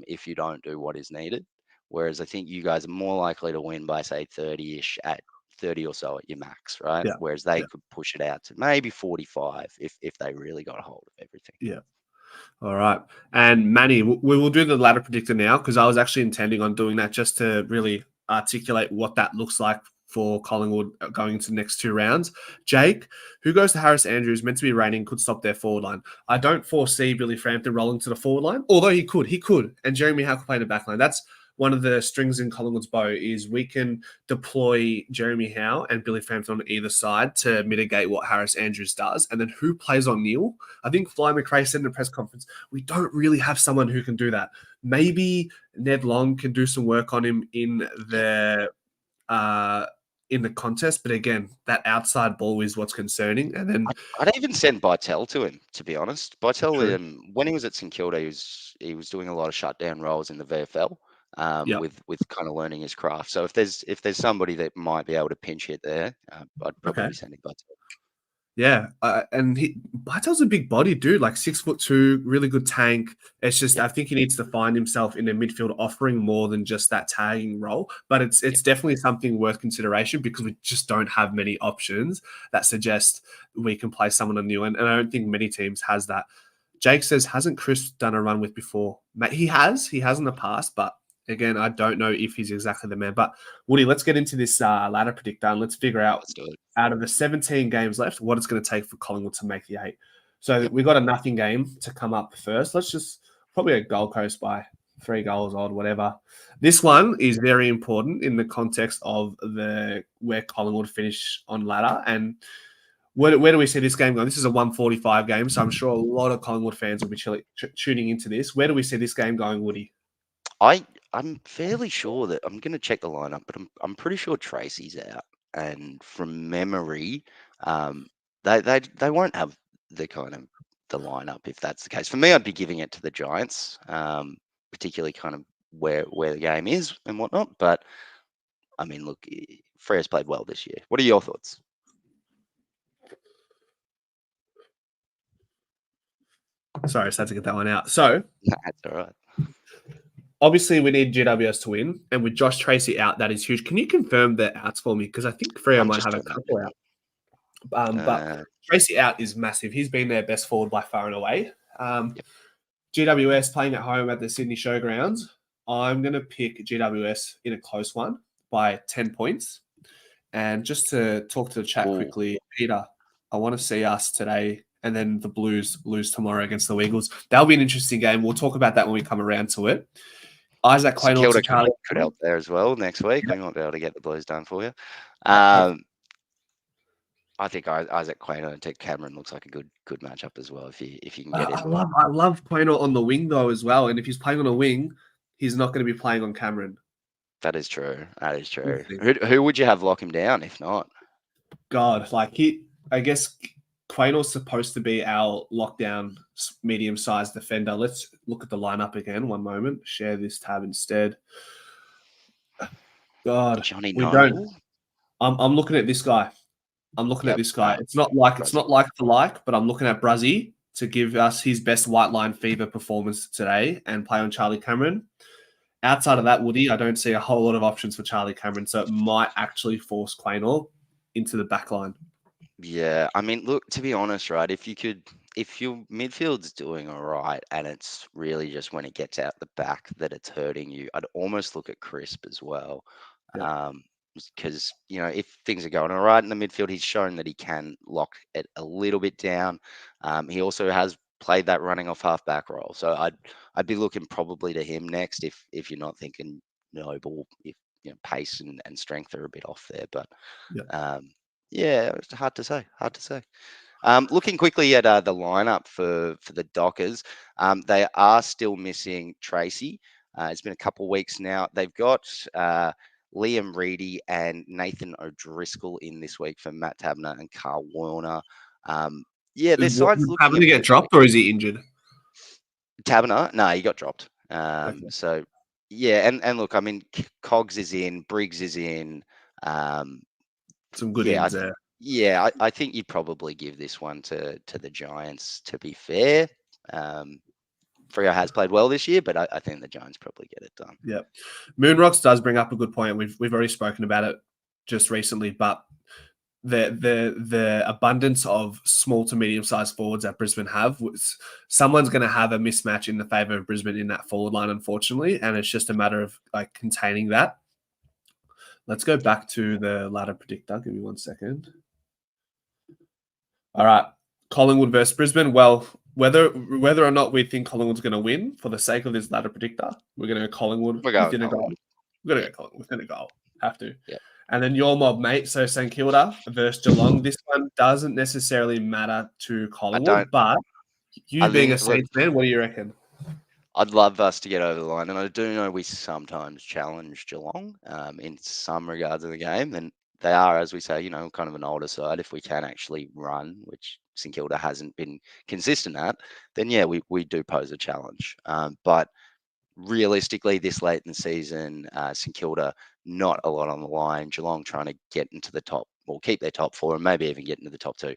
if you don't do what is needed. Whereas I think you guys are more likely to win by, say, 30-ish at 30 or so at your max, right? Yeah. Whereas they could push it out to maybe 45 if they really got a hold of everything. Yeah. All right. And Manny, we will do the ladder predictor now because I was actually intending on doing that just to really articulate what that looks like for Collingwood going into the next 2 rounds. Jake, who goes to Harris Andrews, meant to be reigning, could stop their forward line. I don't foresee Billy Frampton rolling to the forward line, although he could. And Jeremy Howe could play the back line. That's one of the strings in Collingwood's bow is we can deploy Jeremy Howe and Billy Frampton on either side to mitigate what Harris Andrews does. And then who plays on Neil? I think Fly McRae said in the press conference, we don't really have someone who can do that. Maybe Ned Long can do some work on him in the contest, but again, that outside ball is what's concerning. And then I'd even send Bytel to him, to be honest. Bytel, when he was at St Kilda, he was doing a lot of shutdown roles in the VFL, with kind of learning his craft. So if there's somebody that might be able to pinch hit there, I'd probably be sending Bytel. Yeah, and Bartel's a big body dude, like 6'2", really good tank. It's just I think he needs to find himself in a midfield offering more than just that tagging role. But it's definitely something worth consideration because we just don't have many options that suggest we can play someone on new. And I don't think many teams has that. Jake says, hasn't Chris done a run with before? He has in the past, but again, I don't know if he's exactly the man. But Woody, let's get into this ladder predictor and let's figure out out of the 17 games left, what it's going to take for Collingwood to make the 8. So we got a nothing game to come up first. Let's just probably a Gold Coast by 3 goals odd, whatever. This one is very important in the context of where Collingwood finish on ladder and where do we see this game going? This is a 145 game, so I'm sure a lot of Collingwood fans will be tuning into this. Where do we see this game going, Woody? I'm fairly sure that I'm going to check the lineup, but I'm pretty sure Tracy's out. And from memory, they won't have the kind of the lineup if that's the case. For me, I'd be giving it to the Giants, particularly kind of where the game is and whatnot. But I mean, look, Freya's played well this year. What are your thoughts? Sorry, I just had to get that one out. So that's all right. Obviously, we need GWS to win, and with Josh Tracy out, that is huge. Can you confirm the outs for me? Because I think Freo might have a couple out. But Tracy out is massive. He's been their best forward by far and away. GWS playing at home at the Sydney Showgrounds. I'm going to pick GWS in a close one by 10 points. And just to talk to the chat quickly, Peter, I want to see us today and then the Blues lose tomorrow against the Eagles. That'll be an interesting game. We'll talk about that when we come around to it. Isaac Quaynor could help there as well next week. We might be able to get the Blues done for you. I think Isaac Quaynor and Ted Cameron looks like a good matchup as well. If you can get it. I love Quaynor on the wing though as well. And if he's playing on a wing, he's not going to be playing on Cameron. That is true. Who would you have lock him down if not? God, I guess Quaynor's supposed to be our lockdown medium-sized defender. Let's look at the lineup again. One moment. Share this tab instead. God, Johnny we don't. Noble. I'm looking at this guy. It's not like for like, but I'm looking at Bruzzy to give us his best white line fever performance today and play on Charlie Cameron. Outside of that, Woody, I don't see a whole lot of options for Charlie Cameron, so it might actually force Quaynor into the back line. Yeah, I mean, look, to be honest, right, if your midfield's doing all right and it's really just when it gets out the back that it's hurting you, I'd almost look at Crisp as well. Yeah. Because, if things are going all right in the midfield, he's shown that he can lock it a little bit down. He also has played that running off half-back role. So I'd be looking probably to him next if you're not thinking Noble, if pace and strength are a bit off there. But yeah, it's hard to say. Looking quickly at the lineup for the Dockers, they are still missing Tracy. It's been a couple of weeks now. They've got Liam Reedy and Nathan O'Driscoll in this week for Matt Tabner and Carl Werner. Their side's looking Having to get dropped, or is he injured? Tabner? No, he got dropped. Okay. So yeah, and look, I mean, Cogs is in, Briggs is in. Some good ins there. Yeah, I think you'd probably give this one to the Giants, to be fair. Freo has played well this year, but I think the Giants probably get it done. Yeah. Moonrocks does bring up a good point. We've already spoken about it just recently, but the abundance of small to medium-sized forwards that Brisbane have, someone's going to have a mismatch in the favour of Brisbane in that forward line, unfortunately, and it's just a matter of containing that. Let's go back to the ladder predictor. Give me 1 second. All right. Collingwood versus Brisbane. Well, whether or not we think Collingwood's going to win, for the sake of this ladder predictor, we're going to go Collingwood within a goal. We're going to go Collingwood within a goal. Have to. Yep. And then your mob, mate. So St Kilda versus Geelong. This one doesn't necessarily matter to Collingwood, but you being a Saints fan, what do you reckon? I'd love us to get over the line, and I do know we sometimes challenge Geelong in some regards of the game, and they are, as we say, kind of an older side. If we can actually run, which St Kilda hasn't been consistent at, then yeah, we do pose a challenge. But realistically, this late in the season, St Kilda, not a lot on the line. Geelong trying to get into the top, or keep their top four, and maybe even get into the top two.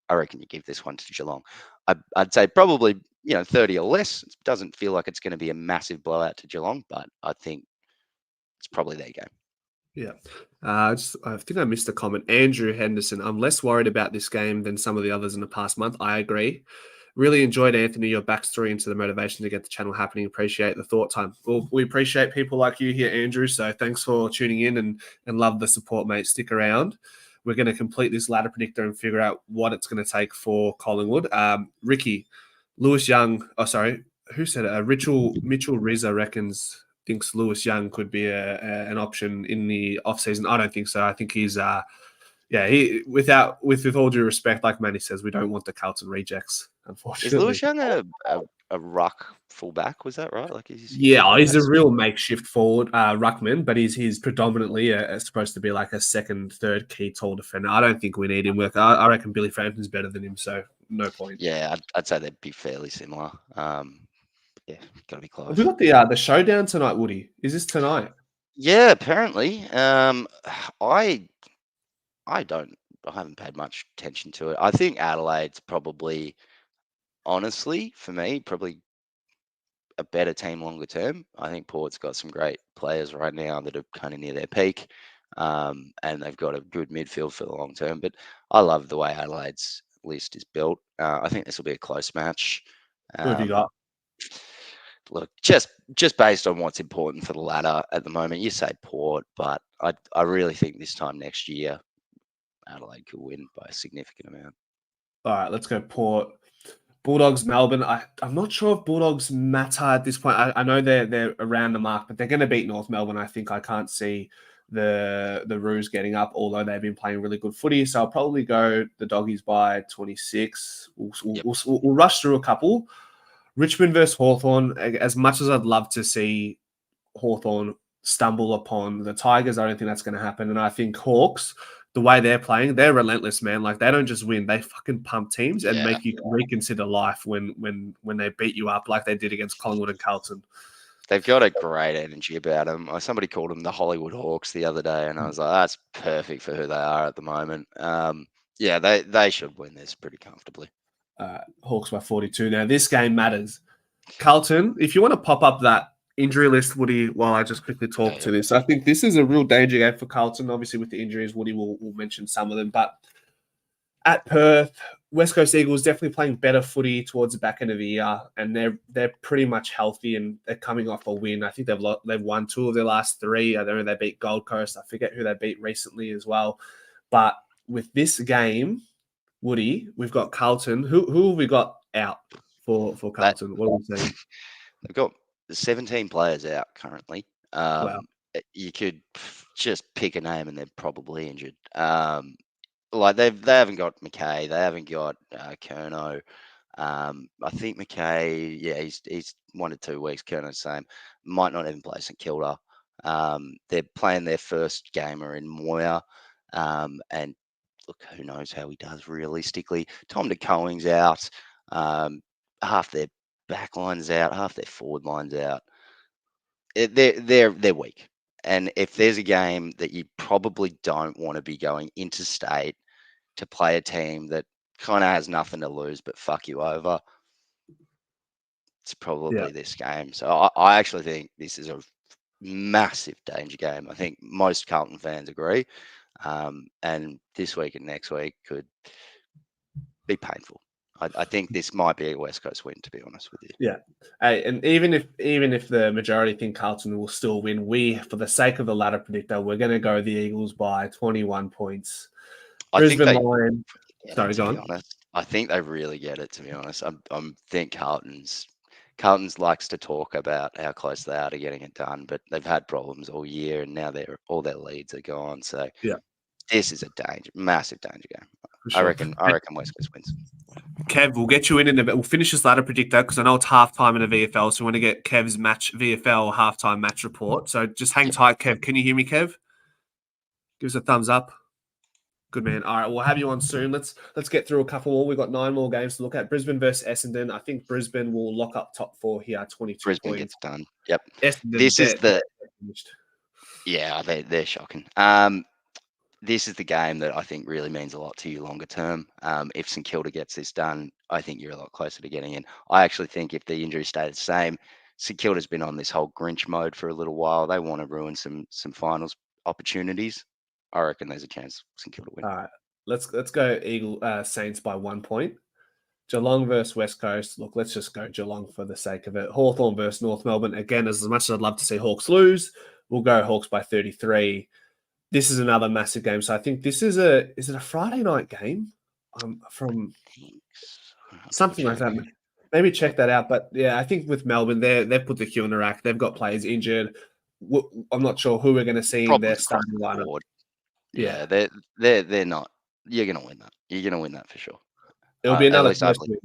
I reckon you give this one to Geelong. I'd say probably 30 or less. It doesn't feel like it's going to be a massive blowout to Geelong, but I think it's probably their game. Yeah. I think I missed a comment. Andrew Henderson, I'm less worried about this game than some of the others in the past month. I agree. Really enjoyed, Anthony, your backstory into the motivation to get the channel happening. Appreciate the thought time. Well, we appreciate people like you here, Andrew. So thanks for tuning in and love the support, mate. Stick around. We're going to complete this ladder predictor and figure out what it's going to take for Collingwood. Ricky, Lewis Young, who said it? Mitchell Rizza thinks Lewis Young could be an option in the offseason. I don't think so. I think he's with all due respect, like Manny says, we don't want the Carlton rejects, unfortunately. Is Lewis Young a ruck fullback? Was that right? He's a real makeshift forward ruckman, but he's predominantly supposed to be like a second, third key tall defender. I don't think we need him. I reckon Billy Frampton's better than him, so no point. Yeah, I'd say they'd be fairly similar. Yeah, gotta be close. We got the showdown tonight, Woody. Is this tonight? Yeah, apparently. I haven't paid much attention to it. I think Adelaide's probably, honestly, for me, probably a better team longer term. I think Port's got some great players right now that are kind of near their peak, and they've got a good midfield for the long term. But I love the way Adelaide's list is built. I think this will be a close match. Who have you got? Look, just based on what's important for the ladder at the moment, you say Port, but I really think this time next year, Adelaide could win by a significant amount. All right, let's go Port. Bulldogs, Melbourne. I'm not sure if Bulldogs matter at this point. I know they're around the mark, but they're going to beat North Melbourne. I think I can't see the Roos getting up, although they've been playing really good footy. So I'll probably go the Doggies by 26. We'll rush through a couple. Richmond versus Hawthorn. As much as I'd love to see Hawthorn stumble upon the Tigers, I don't think that's going to happen. And I think Hawks the way they're playing, they're relentless, man. Like they don't just win; they fucking pump teams and make you reconsider life when they beat you up like they did against Collingwood and Carlton. They've got a great energy about them. Somebody called them the Hollywood Hawks the other day, and I was like, that's perfect for who they are at the moment. Yeah, they should win this pretty comfortably. Hawks by 42. Now, this game matters. Carlton, if you want to pop up that injury list, Woody, while I just quickly talk to this, I think this is a real danger game for Carlton. Obviously, with the injuries, Woody will mention some of them. But at Perth, West Coast Eagles definitely playing better footy towards the back end of the year, and they're pretty much healthy and they're coming off a win. I think they've won 2 of their last 3. I don't know, they beat Gold Coast. I forget who they beat recently as well. But with this game, Woody, we've got Carlton. Who have we got out for Carlton? What are we saying? They've got 17 players out currently. Wow. You could just pick a name and they're probably injured. Like they haven't got McKay, they haven't got Kerno. I think McKay, yeah, he's 1 to 2 weeks. Kerno's same. Might not even play St Kilda. They're playing their first gamer in Moya, and look, who knows how he does realistically. Tom DeCoing's out. Half their back line's out. Half their forward line's out. They're weak. And if there's a game that you probably don't want to be going interstate to play a team that kind of has nothing to lose but fuck you over, it's probably this game. So I actually think this is a massive danger game. I think most Carlton fans agree. And this week and next week could be painful. I think this might be a West Coast win, to be honest with you. Yeah. Hey, and even if the majority think Carlton will still win, for the sake of the ladder predictor, we're going to go the Eagles by 21 points. Brisbane line. Sorry, go on. Honest, I think they really get it, to be honest. I think Carlton's likes to talk about how close they are to getting it done, but they've had problems all year, and now all their leads are gone. So yeah, this is a massive danger game. Sure. I reckon West Coast wins. Kev, we'll get you in a bit. We'll finish this ladder predictor because I know it's halftime in the VFL, so we want to get Kev's VFL halftime match report. So just hang tight, Kev. Can you hear me, Kev? Give us a thumbs up. Good man. All right, we'll have you on soon. Let's get through a couple more. We've got 9 more games to look at. Brisbane versus Essendon. I think Brisbane will lock up top 4 here. 22 Brisbane points. Gets done. Yep. Essendon, this is they're shocking. This is the game that I think really means a lot to you longer term. If St Kilda gets this done, I think you're a lot closer to getting in. I actually think if the injury stayed the same, St Kilda's been on this whole Grinch mode for a little while. They want to ruin some finals opportunities. I reckon there's a chance St Kilda win. All right, let's go Saints by 1 point. Geelong versus West Coast. Look, let's just go Geelong for the sake of it. Hawthorn versus North Melbourne. Again, as much as I'd love to see Hawks lose, we'll go Hawks by 33. This is another massive game. So I think this is is it a Friday night game? From something like that. Maybe check that out. But yeah, I think with Melbourne, they've put the queue in the rack. They've got players injured. I'm not sure who we're going to see in their starting lineup. Yeah, they're not. You're going to win that. You're going to win that for sure. It'll be another close win.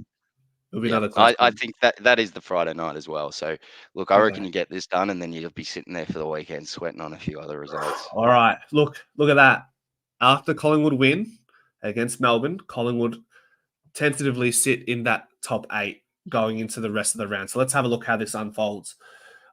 It'll be another close I think that is the Friday night as well. So, look, I reckon you get this done, and then you'll be sitting there for the weekend sweating on a few other results. All right. Look at that. After Collingwood win against Melbourne, Collingwood tentatively sit in that top 8 going into the rest of the round. So let's have a look how this unfolds.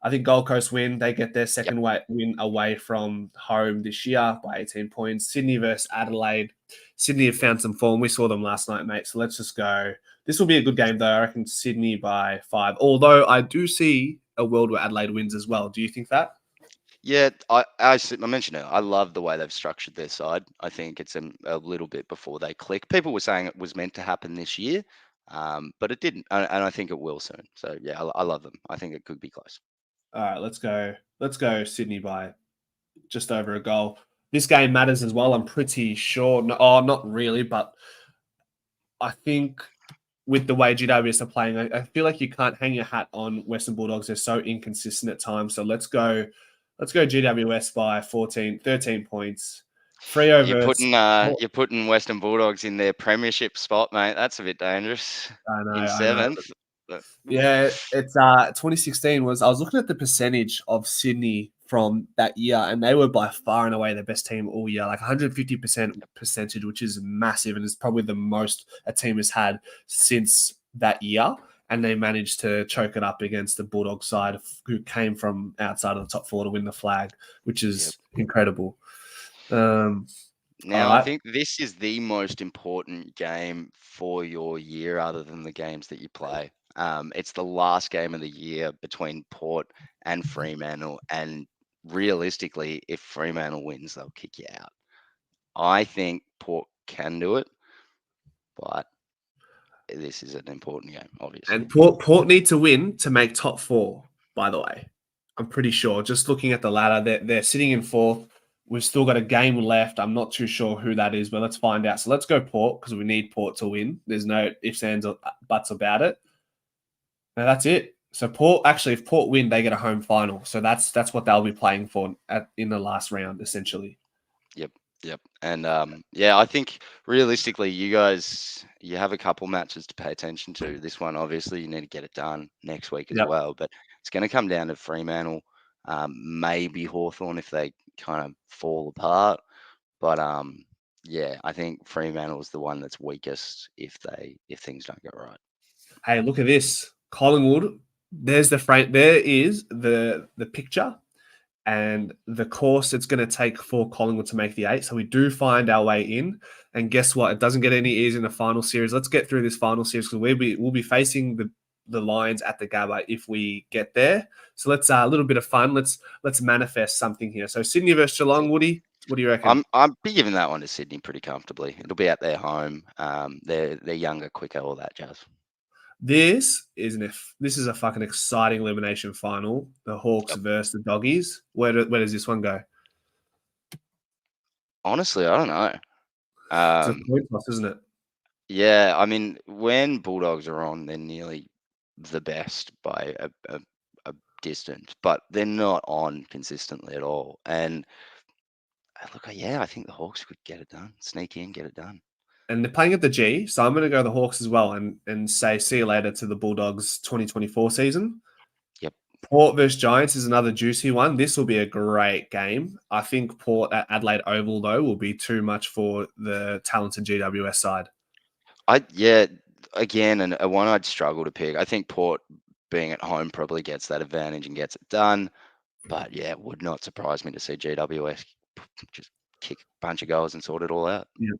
I think Gold Coast win. They get their second win away from home this year by 18 points. Sydney versus Adelaide. Sydney have found some form. We saw them last night, mate. So let's just go. This will be a good game, though. I reckon Sydney by 5. Although I do see a world where Adelaide wins as well. Do you think that? Yeah, I mentioned it. I love the way they've structured their side. I think it's a little bit before they click. People were saying it was meant to happen this year, but it didn't. And I think it will soon. So, yeah, I love them. I think it could be close. All right, let's go Sydney by just over a goal. This game matters as well, I'm pretty sure. Not really, but I think with the way GWS are playing, I feel like you can't hang your hat on Western Bulldogs. They're so inconsistent at times. So let's go GWS by 13 points. You're putting Western Bulldogs in their premiership spot, mate. That's a bit dangerous. I know, in 7th. Yeah, it's 2016 I was looking at the percentage of Sydney from that year, and they were by far and away the best team all year, like 150% percentage, which is massive, and is probably the most a team has had since that year. And they managed to choke it up against the Bulldog side, who came from outside of the top four to win the flag, which is incredible. All Now, I right. think this is the most important game for your year other than the games that you play. It's the last game of the year between Port and Fremantle, and realistically, if Fremantle wins, they'll kick you out. I think Port can do it, but this is an important game, obviously. And Port need to win to make top four, by the way. I'm pretty sure. Just looking at the ladder, they're sitting in fourth. We've still got a game left. I'm not too sure who that is, but let's find out. So let's go Port because we need Port to win. There's no ifs, ands, or buts about it. No, that's it. So Port, actually, if Port win, they get a home final. So that's what they'll be playing for in the last round, essentially. Yep. And yeah, I think realistically, you guys, you have a couple matches to pay attention to. This one, obviously, you need to get it done next week as Yep. well. But it's going to come down to Fremantle, maybe Hawthorn if they kind of fall apart. But yeah, I think Fremantle is the one that's weakest if things don't go right. Hey, look at this. Collingwood. There's the frame. There is the picture and the course it's going to take for Collingwood to make the eight. So we do find our way in. And guess what? It doesn't get any easier in the final series. Let's get through this final series because we'll be facing the Lions at the Gabba if we get there. So let's a little bit of fun. Let's manifest something here. So Sydney versus Geelong, Woody. What do you reckon? I'm be giving that one to Sydney pretty comfortably. It'll be at their home. They're younger, quicker, all that jazz. This is a fucking exciting elimination final. The Hawks versus the Doggies. Where does this one go? Honestly, I don't know. It's a coin toss, isn't it? Yeah, I mean, when Bulldogs are on, they're nearly the best by a distance, but they're not on consistently at all. And look, yeah, I think the Hawks could get it done, sneak in, get it done. And they're playing at the G, so I'm going to go the Hawks as well and say see you later to the Bulldogs 2024 season. Yep. Port versus Giants is another juicy one. This will be a great game. I think Port at Adelaide Oval, though, will be too much for the talented GWS side. Yeah, again, and a one I'd struggle to pick. I think Port being at home probably gets that advantage and gets it done. But yeah, it would not surprise me to see GWS just kick a bunch of goals and sort it all out. Yeah.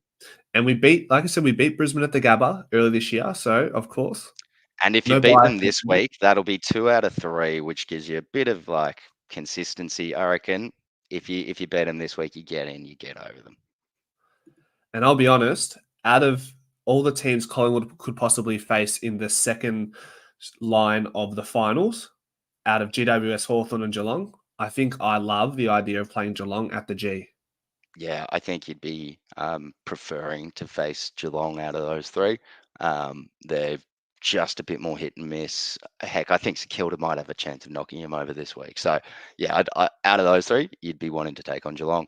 And we beat Brisbane at the Gabba earlier this year. So, of course. And if you No beat bias. them this week, that'll be 2 out of 3, which gives you a bit of like consistency. I reckon if you beat them this week, you get in, you get over them. And I'll be honest, out of all the teams Collingwood could possibly face in the second line of the finals, out of GWS, Hawthorn and Geelong, I think I love the idea of playing Geelong at the G. Yeah, I think you'd be preferring to face Geelong out of those 3. They're just a bit more hit and miss. Heck, I think St Kilda might have a chance of knocking him over this week. So, yeah, out of those 3, you'd be wanting to take on Geelong.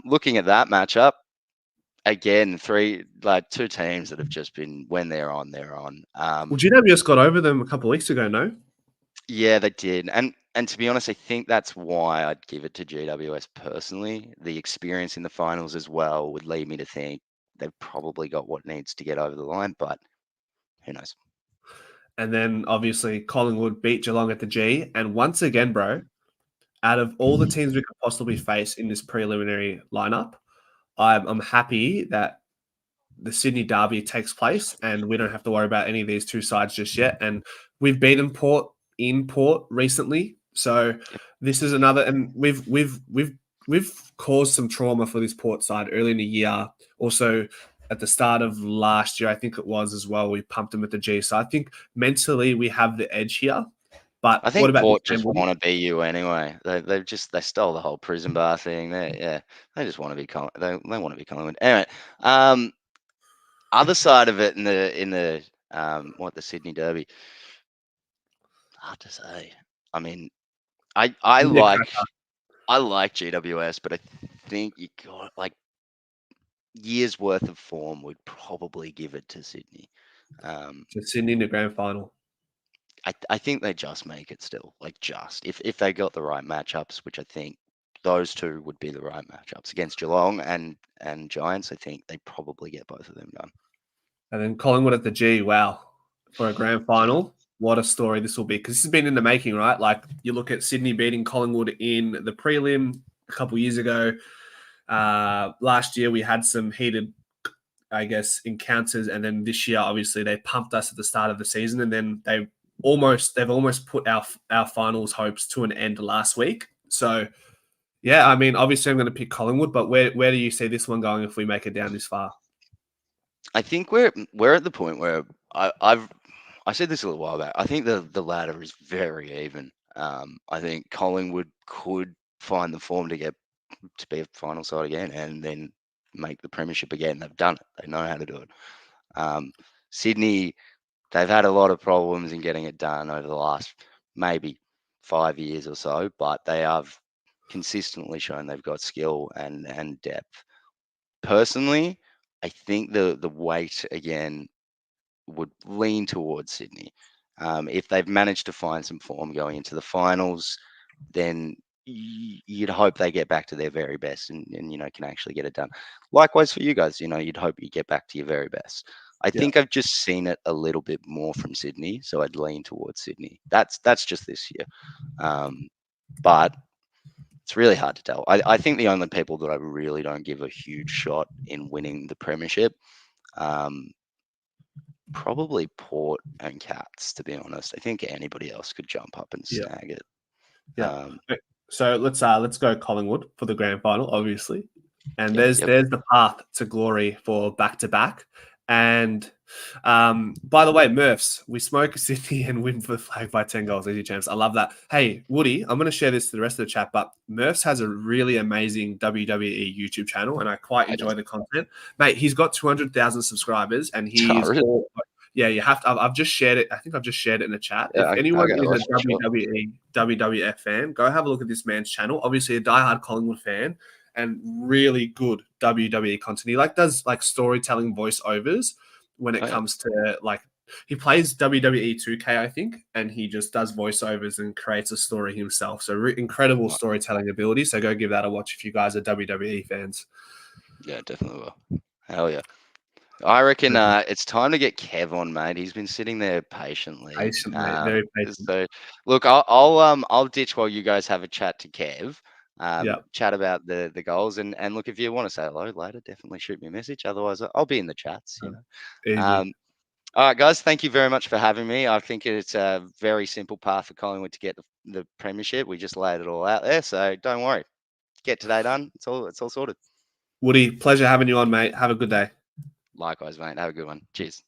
Looking at that matchup, again, 2 teams that have just been, when they're on, they're on. Well, GWS got over them a couple of weeks ago, no? Yeah, they did. And to be honest, I think that's why I'd give it to GWS personally. The experience in the finals as well would lead me to think they've probably got what needs to get over the line, but who knows? And then obviously Collingwood beat Geelong at the G. And once again, bro, out of all the teams we could possibly face in this preliminary lineup, I'm happy that the Sydney Derby takes place and we don't have to worry about any of these two sides just yet. And we've beaten Port in Port recently. So this is another, and we've caused some trauma for this Port side early in the year. Also, at the start of last year, I think it was as well. We pumped them at the G. So I think mentally we have the edge here. But I what think about Port this just game? want to be you anyway. They stole the whole prison bar thing. They just want to be they want to be Collingwood. Anyway, other side of it in the the Sydney Derby. Hard to say. I mean, I like GWS, but I think you got like years worth of form would probably give it to Sydney. To Sydney in the grand final. I think they just make it still, like just if they got the right matchups, which I think those two would be the right matchups against Geelong and Giants. I think they probably get both of them done. And then Collingwood at the G, wow, for a grand final. What a story this will be, because this has been in the making, right? Like, you look at Sydney beating Collingwood in the prelim a couple of years ago. Last year, we had some heated, I guess, encounters, and then this year, obviously, they pumped us at the start of the season, and then they've almost put our finals hopes to an end last week. So, yeah, I mean, obviously, I'm going to pick Collingwood, but where do you see this one going if we make it down this far? I think we're at the point where I said this a little while back. I think the ladder is very even. I think Collingwood could find the form to be a final side again, and then make the premiership again. They've done it. They know how to do it. Sydney, they've had a lot of problems in getting it done over the last maybe 5 years or so, but they have consistently shown they've got skill and depth. Personally, I think the weight again would lean towards Sydney. If they've managed to find some form going into the finals, then you'd hope they get back to their very best and can actually get it done. Likewise for you guys, you'd hope you get back to your very best. I think I've just seen it a little bit more from Sydney, so I'd lean towards Sydney. That's just this year, but it's really hard to tell. I think the only people that I really don't give a huge shot in winning the premiership, probably Port and Cats, to be honest. I think anybody else could jump up and snag it. Yeah. So let's go Collingwood for the grand final, obviously. And there's the path to glory for back-to-back. And by the way, Murphs, we smoke Sydney and win for the flag by 10 goals. Easy champs. I love that. Hey, Woody, I'm going to share this to the rest of the chat, but Murphs has a really amazing WWE YouTube channel, and I quite enjoy the content. Mate, he's got 200,000 subscribers, and he's you have to. I've just shared it. I think I've just shared it in the chat. Yeah, if anyone is a WWE, WWF fan, go have a look at this man's channel. Obviously, a diehard Collingwood fan and really good WWE content. He does storytelling voiceovers when it comes to he plays WWE 2K, I think, and he just does voiceovers and creates a story himself. So incredible storytelling ability. So go give that a watch if you guys are WWE fans. Yeah, definitely will. Hell yeah. I reckon it's time to get Kev on, mate. He's been sitting there patiently. Very patient. So, look, I'll ditch while you guys have a chat to Kev. Chat about the goals, and look, if you want to say hello later, definitely shoot me a message. Otherwise, I'll be in the chats. All right, guys, thank you very much for having me. I think it's a very simple path for Collingwood to get the premiership. We just laid it all out there, so don't worry. Get today done. It's all sorted. Woody, pleasure having you on, mate. Have a good day. Likewise, mate. Have a good one. Cheers.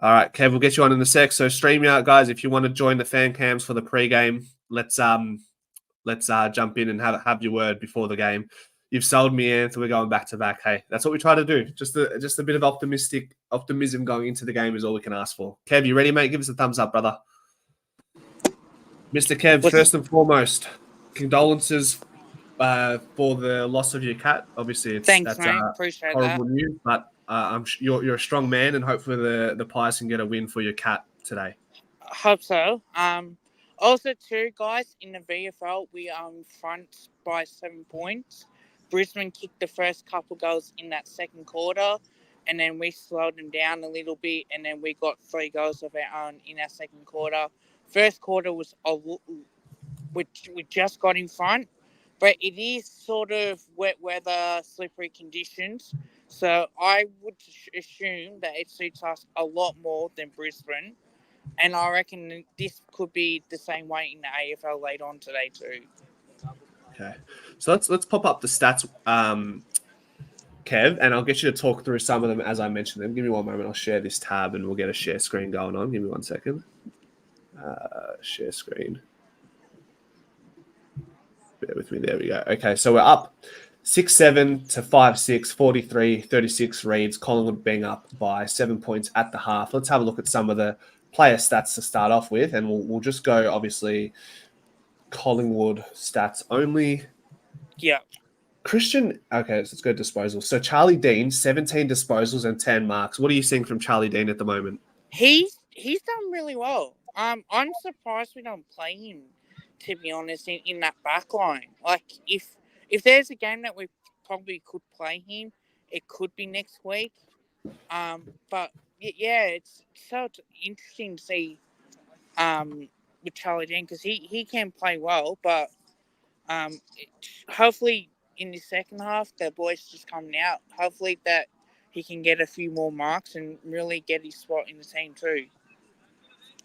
All right, Kev, we'll get you on in a sec. So stream out, guys. If you want to join the fan cams for the pregame, let's jump in and have your word before the game. You've sold me, Anth. We're going back to back. Hey, that's what we try to do. Just a bit of optimism going into the game is all we can ask for. Kev, you ready, mate? Give us a thumbs up, brother. Mr. Kev, first and foremost, condolences for the loss of your cat. Obviously, thanks, mate. Appreciate horrible that. news, but you're a strong man, and hopefully the Pies can get a win for your cat today. I hope so. Also, too, guys, in the VFL, we are in front by 7 points. Brisbane kicked the first couple goals in that second quarter, and then we slowed them down a little bit, and then we got 3 goals of our own in our second quarter. First quarter was we just got in front, but it is sort of wet weather, slippery conditions. So I would assume that it suits us a lot more than Brisbane. And I reckon this could be the same way in the AFL later on today too. Okay. So let's pop up the stats, Kev, and I'll get you to talk through some of them as I mentioned them. Give me one moment. I'll share this tab and we'll get a share screen going on. Give me 1 second. Share screen. Bear with me. There we go. Okay, so we're up 6-7 to 5-6, 43, 36 reads. Collingwood being up by 7 points at the half. Let's have a look at some of the player stats to start off with, and we'll just go, obviously, Collingwood stats only. Yeah. Christian, okay, so let's go disposals. So Charlie Dean, 17 disposals and 10 marks. What are you seeing from Charlie Dean at the moment? He's done really well. I'm surprised we don't play him, to be honest, in that back line. Like, if there's a game that we probably could play him, it could be next week. But yeah, it's so interesting to see with Charlie Dean, because he can play well, but hopefully in the second half the boys just coming out. Hopefully that he can get a few more marks and really get his spot in the team too.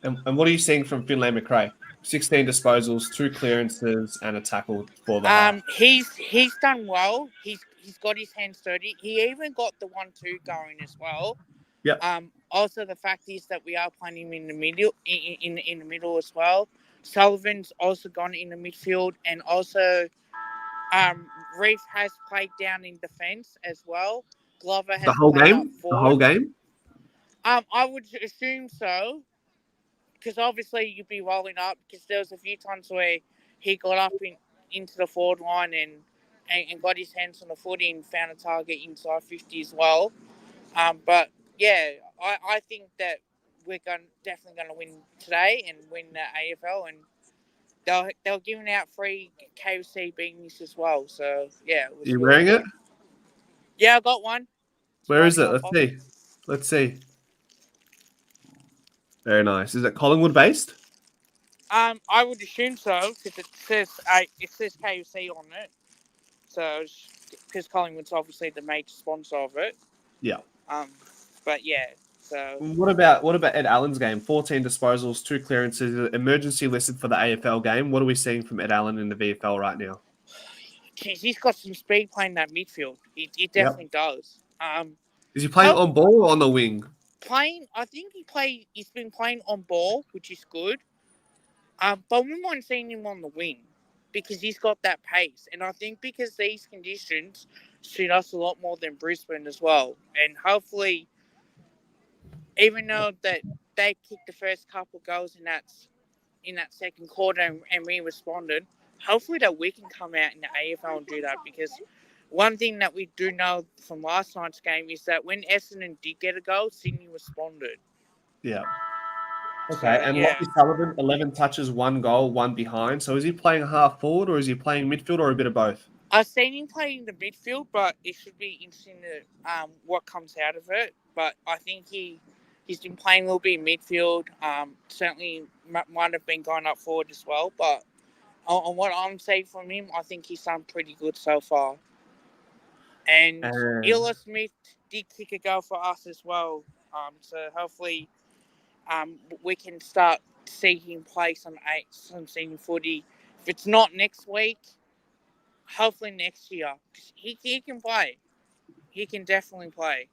And what are you seeing from Finlay McRae? 16 disposals, 2 clearances, and a tackle for the half. He's done well. He's got his hands dirty. He even got the 1-2 going as well. Yep. Also the fact is that we are playing him in the middle, in the middle as well. Sullivan's also gone in the midfield, and also Reef has played down in defence as well. Glover has The whole played game? up The forward. whole game? I would assume so, because obviously you'd be rolling up, because there was a few times where he got up into the forward line and got his hands on the footy and found a target inside 50 as well. But yeah, I think that we're definitely going to win today and win the AFL, and they're giving out free KFC beanies as well. So yeah, it was You really wearing good. it? Yeah, I got one. Where is it? Let's see. Very nice. Is it Collingwood based? I would assume so, because it says KFC on it. So because Collingwood's obviously the major sponsor of it. Yeah. But yeah. So What about Ed Allen's game? 14 disposals, 2 clearances, emergency listed for the AFL game. What are we seeing from Ed Allen in the VFL right now? geez, he's got some speed playing that midfield. He definitely does. Is he playing on ball or on the wing? I think he's been playing on ball, which is good. But we might seeing him on the wing, because he's got that pace, and I think because these conditions suit us a lot more than Brisbane as well. And hopefully, even though that they kicked the first couple goals in that second quarter and we responded, hopefully that we can come out in the AFL and do that, because one thing that we do know from last night's game is that when Essendon did get a goal, Sydney responded. Yeah. Okay, So, and yeah. Lockie Sullivan, 11 touches, 1 goal, 1 behind. So is he playing half forward or is he playing midfield or a bit of both? I've seen him play in the midfield, but it should be interesting to what comes out of it. But I think he's been playing a little bit in midfield. Certainly might have been going up forward as well. But on what I'm seeing from him, I think he's done pretty good so far. And Ila Smith did kick a goal for us as well. So hopefully we can start seeing him play some senior footy. If it's not next week, hopefully next year. He can play. He can definitely play.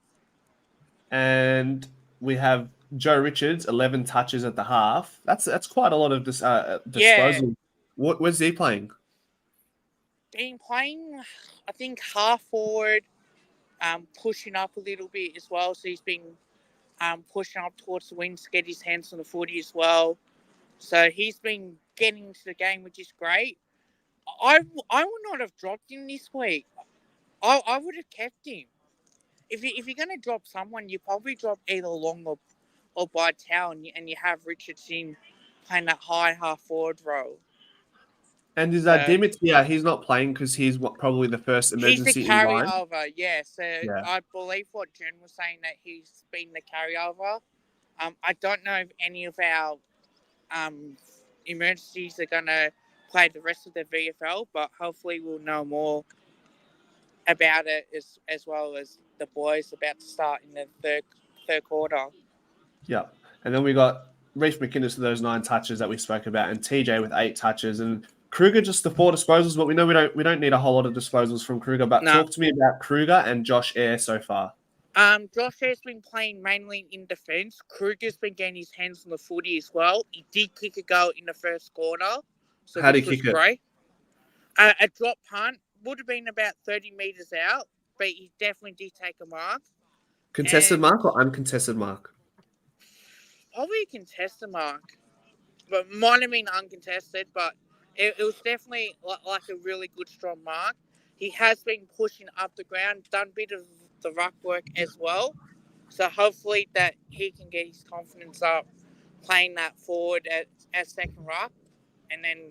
And we have Joe Richards, 11 touches at the half. That's quite a lot of disposal. Yeah. Where's he playing? Been playing, I think, half forward, pushing up a little bit as well. So he's been pushing up towards the wings to get his hands on the footy as well. So he's been getting into the game, which is great. I would not have dropped him this week. I would have kept him. If you're going to drop someone, you probably drop either Long or Bartel, and you have Richardson playing that high half forward role. And is that Dimmitz? Yeah, he's not playing because he's probably the first emergency. He's the carryover, yeah. So yeah. I believe what Jen was saying, that he's been the carryover. I don't know if any of our emergencies are going to play the rest of the VFL, but hopefully we'll know more about it as well as the boys about to start in the third quarter. Yeah, and then we got Reece McInnes with those 9 touches that we spoke about, and TJ with 8 touches, and Kruger just the 4 disposals. But we know we don't need a whole lot of disposals from Kruger. But talk to me about Kruger and Josh Eyre so far. Josh Eyre's been playing mainly in defence. Kruger's been getting his hands on the footy as well. He did kick a goal in the first quarter. So how did he kick it? A drop punt, would have been about 30 metres out, but he definitely did take a mark. Contested mark or uncontested mark? Probably a contested mark, but might have been uncontested, but it was definitely like a really good, strong mark. He has been pushing up the ground, done a bit of the ruck work as well. So hopefully that he can get his confidence up playing that forward at second ruck, and then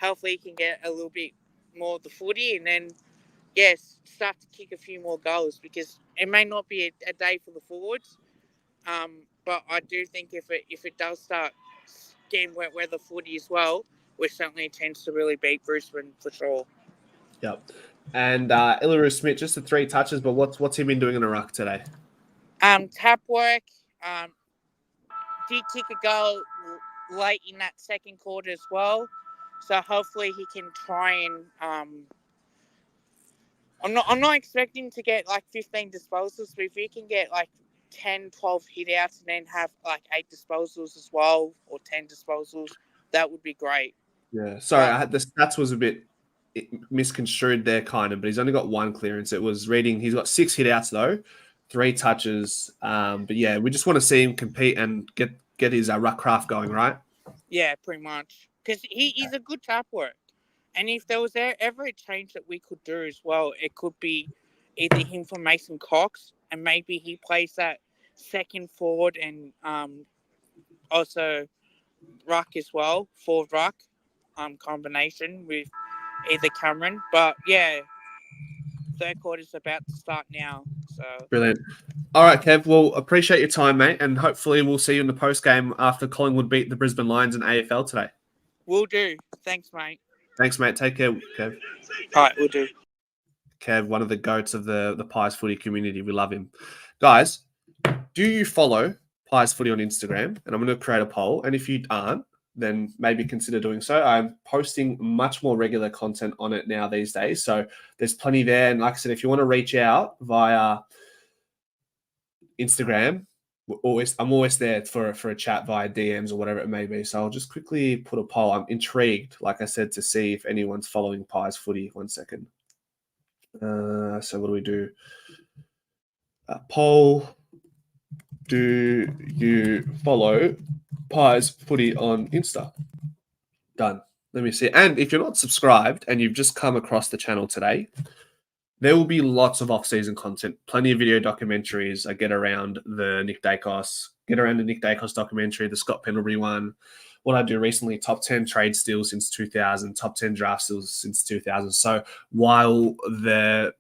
hopefully he can get a little bit more of the footy, and then start to kick a few more goals, because it may not be a day for the forwards, but I do think if it does start getting wet weather footy as well, which certainly tends to really beat Brisbane for sure. Yep. And Iluru Smith, just the 3 touches, but what's he been doing in a ruck today? Tap work. Did kick a goal late in that second quarter as well, so hopefully he can try and. I'm not expecting to get like 15 disposals, but if he can get like 10, 12 hit outs and then have like 8 disposals as well, or 10 disposals, that would be great. Yeah, sorry, I had the stats was a bit misconstrued there, kind of, but he's only got 1 clearance. It was reading he's got 6 hit outs though, 3 touches. But yeah, we just want to see him compete and get his ruck craft going, right? Yeah, pretty much, because he's a good tap work. And if there was ever a change that we could do as well, it could be either him for Mason Cox, and maybe he plays that second forward and also ruck as well, forward ruck combination with either Cameron. But yeah, third quarter's about to start now. So Brilliant. All right, Kev. Well, appreciate your time, mate, and hopefully we'll see you in the post game after Collingwood beat the Brisbane Lions in AFL today. Will do. Thanks, mate. Thanks, mate. Take care, Kev. All right, we'll do. Kev, one of the goats of the Pies footy community. We love him. Guys, do you follow Pies footy on Instagram? And I'm going to create a poll. And if you aren't, then maybe consider doing so. I'm posting much more regular content on it now these days. So there's plenty there. And like I said, if you want to reach out via Instagram, I'm always there for a chat via DMs or whatever it may be. So I'll just quickly put a poll. I'm intrigued, like I said, to see if anyone's following Pies footy. 1 second. So what do we do? Poll. Do you follow Pies footy on Insta? Done. Let me see. And if you're not subscribed and you've just come across the channel today, there will be lots of off-season content, plenty of video documentaries. I get around the Nick Dacos documentary, the Scott Pendlebury one. What I do recently, top 10 trade steals since 2000, top 10 draft steals since 2000. So while the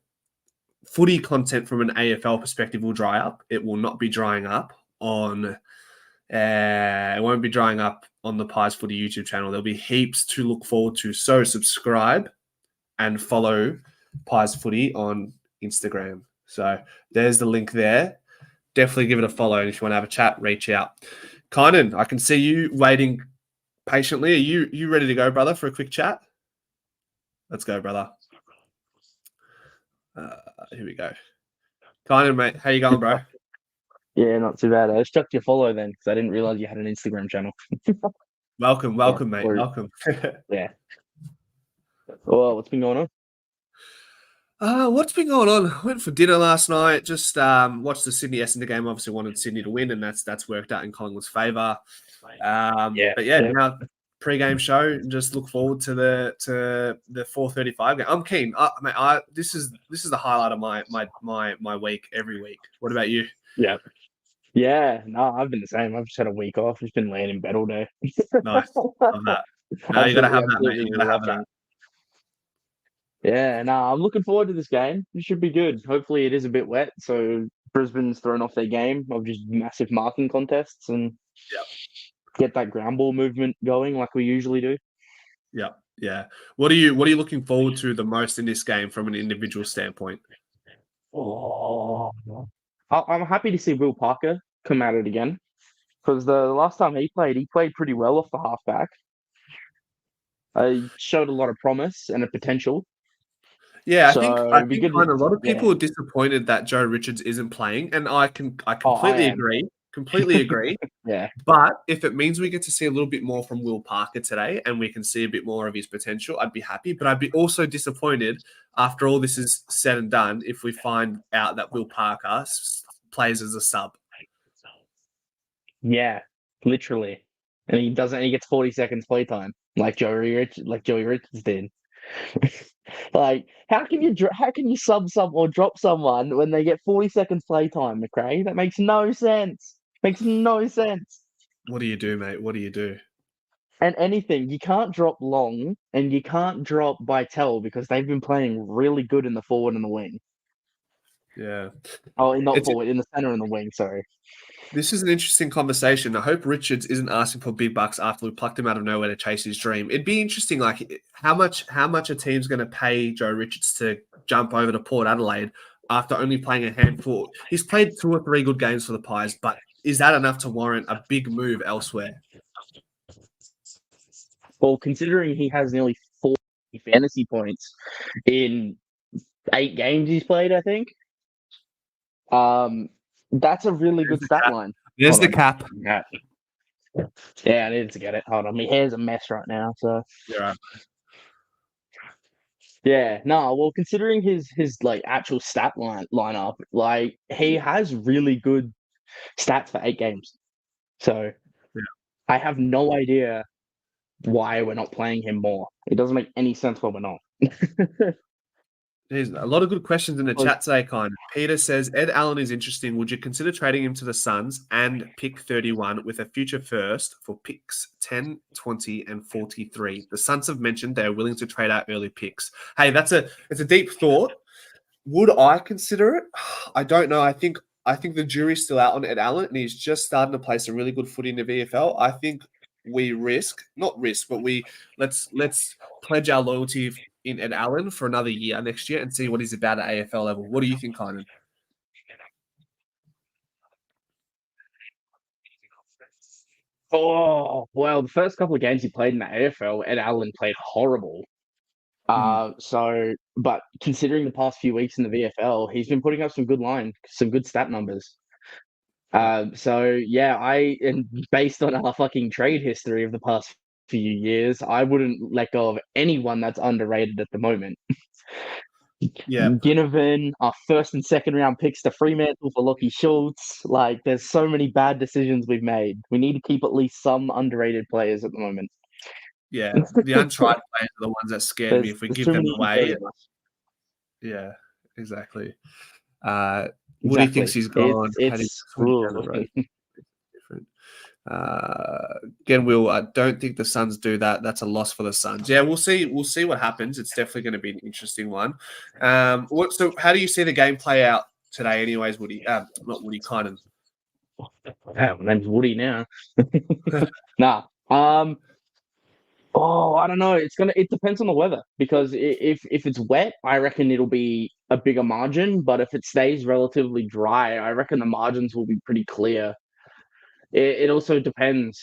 footy content from an AFL perspective will dry up, it will not be drying up on it won't be drying up on the Pies Footy YouTube channel. There'll be heaps to look forward to. So subscribe and follow Pies Footy on Instagram. So there's the link there. Definitely give it a follow. And if you want to have a chat, reach out. Kynan, I can see you waiting patiently. Are you ready to go, brother, for a quick chat? Let's go, brother. Here we go. Kynan, mate, how you going, bro? Yeah, not too bad. I just chucked your follow then because I didn't realize you had an Instagram channel. Welcome, mate. Welcome. Yeah. Well, what's been going on? What's been going on? I went for dinner last night. Just watched the Sydney Essendon game. Obviously wanted Sydney to win, and that's worked out in Collingwood's favour. But yeah, now pre-game show. Just look forward to the 4:35 game. I'm keen. Mate, this is the highlight of my week every week. What about you? Yeah, no, I've been the same. I've just had a week off. Just been laying in bed all day. Nice. Love that. No, you got to have that, mate. You got to have that. Yeah, no, I'm looking forward to this game. It should be good. Hopefully it is a bit wet, so Brisbane's thrown off their game of just massive marking contests and get that ground ball movement going like we usually do. Yeah. What are you looking forward to the most in this game from an individual standpoint? I'm happy to see Will Parker come at it again, because the last time he played pretty well off the halfback. He showed a lot of promise and a potential. Yeah, I think a lot of people are disappointed that Joe Richards isn't playing, and I completely agree. Completely agree. Yeah. But if it means we get to see a little bit more from Will Parker today and we can see a bit more of his potential, I'd be happy. But I'd be also disappointed after all this is said and done if we find out that Will Parker plays as a sub. Yeah, literally. And he gets 40 seconds playtime like Joey Richards did. Like, how can you sub or drop someone when they get 40 seconds playtime, McRae? That makes no sense. Makes no sense. What do you do, mate? What do you do? And anything, you can't drop Long and you can't drop Bytel because they've been playing really good in the forward and the wing. Yeah. Oh, not It's- forward, in the center and the wing, sorry. This is an interesting conversation. I hope Richards isn't asking for big bucks after we plucked him out of nowhere to chase his dream. It'd be interesting, like how much a team's going to pay Joe Richards to jump over to Port Adelaide after only playing a handful. He's played 2 or 3 good games for the Pies, but is that enough to warrant a big move elsewhere? Well, considering he has nearly 40 fantasy points in 8 games he's played, I think. That's a really good stat line. There's Hold the on. cap. Yeah, I need to get it. Hold on, my hair's a mess right now. So Yeah. yeah, no. Well, considering his like actual stat lineup, like he has really good stats for 8 games. So Yeah. I have no idea why we're not playing him more. It doesn't make any sense why we're not. There's a lot of good questions in the chat today, Kind. Peter says, Ed Allen is interesting. Would you consider trading him to the Suns and pick 31 with a future first for picks 10, 20, and 43? The Suns have mentioned they're willing to trade out early picks. Hey, it's a deep thought. Would I consider it? I don't know. I think the jury's still out on Ed Allen, and he's just starting to play some really good footy in the VFL. I think we let's pledge our loyalty in Ed Allen for another year next year and see what he's about at AFL level. What do you think, Kynan? Oh, well, the first couple of games he played in the AFL, Ed Allen played horrible. But considering the past few weeks in the VFL, he's been putting up some good stat numbers. And based on our fucking trade history of the past few years, I wouldn't let go of anyone that's underrated at the moment. Yeah. Ginnivan, our first and second round picks to Fremantle for Lockie Schultz. Like, there's so many bad decisions we've made. We need to keep at least some underrated players at the moment. Yeah. The untried players are the ones that scared me. If we give them away. Yeah, exactly. Woody thinks he's gone. It's different. Again, Will, I don't think the Suns do that. That's a loss for the Suns. Yeah, we'll see. We'll see what happens. It's definitely going to be an interesting one. So how do you see the game play out today, anyways, Woody? Not Woody, Kynan. My name's Woody now. Nah. Oh, I don't know. It depends on the weather because if it's wet, I reckon it'll be a bigger margin. But if it stays relatively dry, I reckon the margins will be pretty clear. It also depends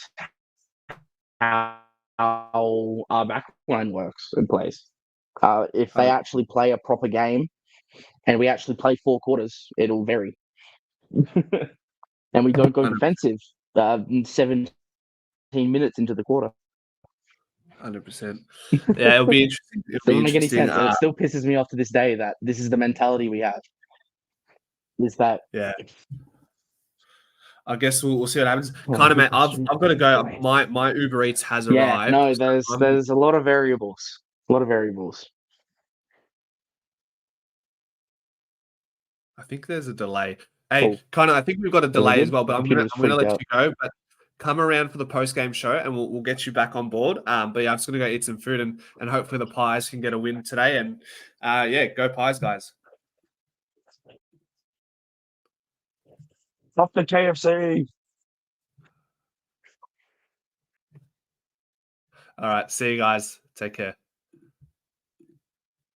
how our backline works and plays. If they actually play a proper game and we actually play 4 quarters, it'll vary. And we don't go defensive 17 minutes into the quarter. 100%. Yeah, it'll be interesting. Doesn't make any sense, and it still pisses me off to this day that this is the mentality we have. Is that I guess we'll see what happens. Kind of, man. I've got to go. My Uber Eats has arrived. No, there's a lot of variables. I think there's a delay. Hey, Connor, I think we've got a delay as well, but I'm gonna let you go. But come around for the post game show, and we'll get you back on board. But yeah, I'm just gonna go eat some food, and hopefully the Pies can get a win today. And go Pies, guys! Off the KFC. All right, see you guys. Take care.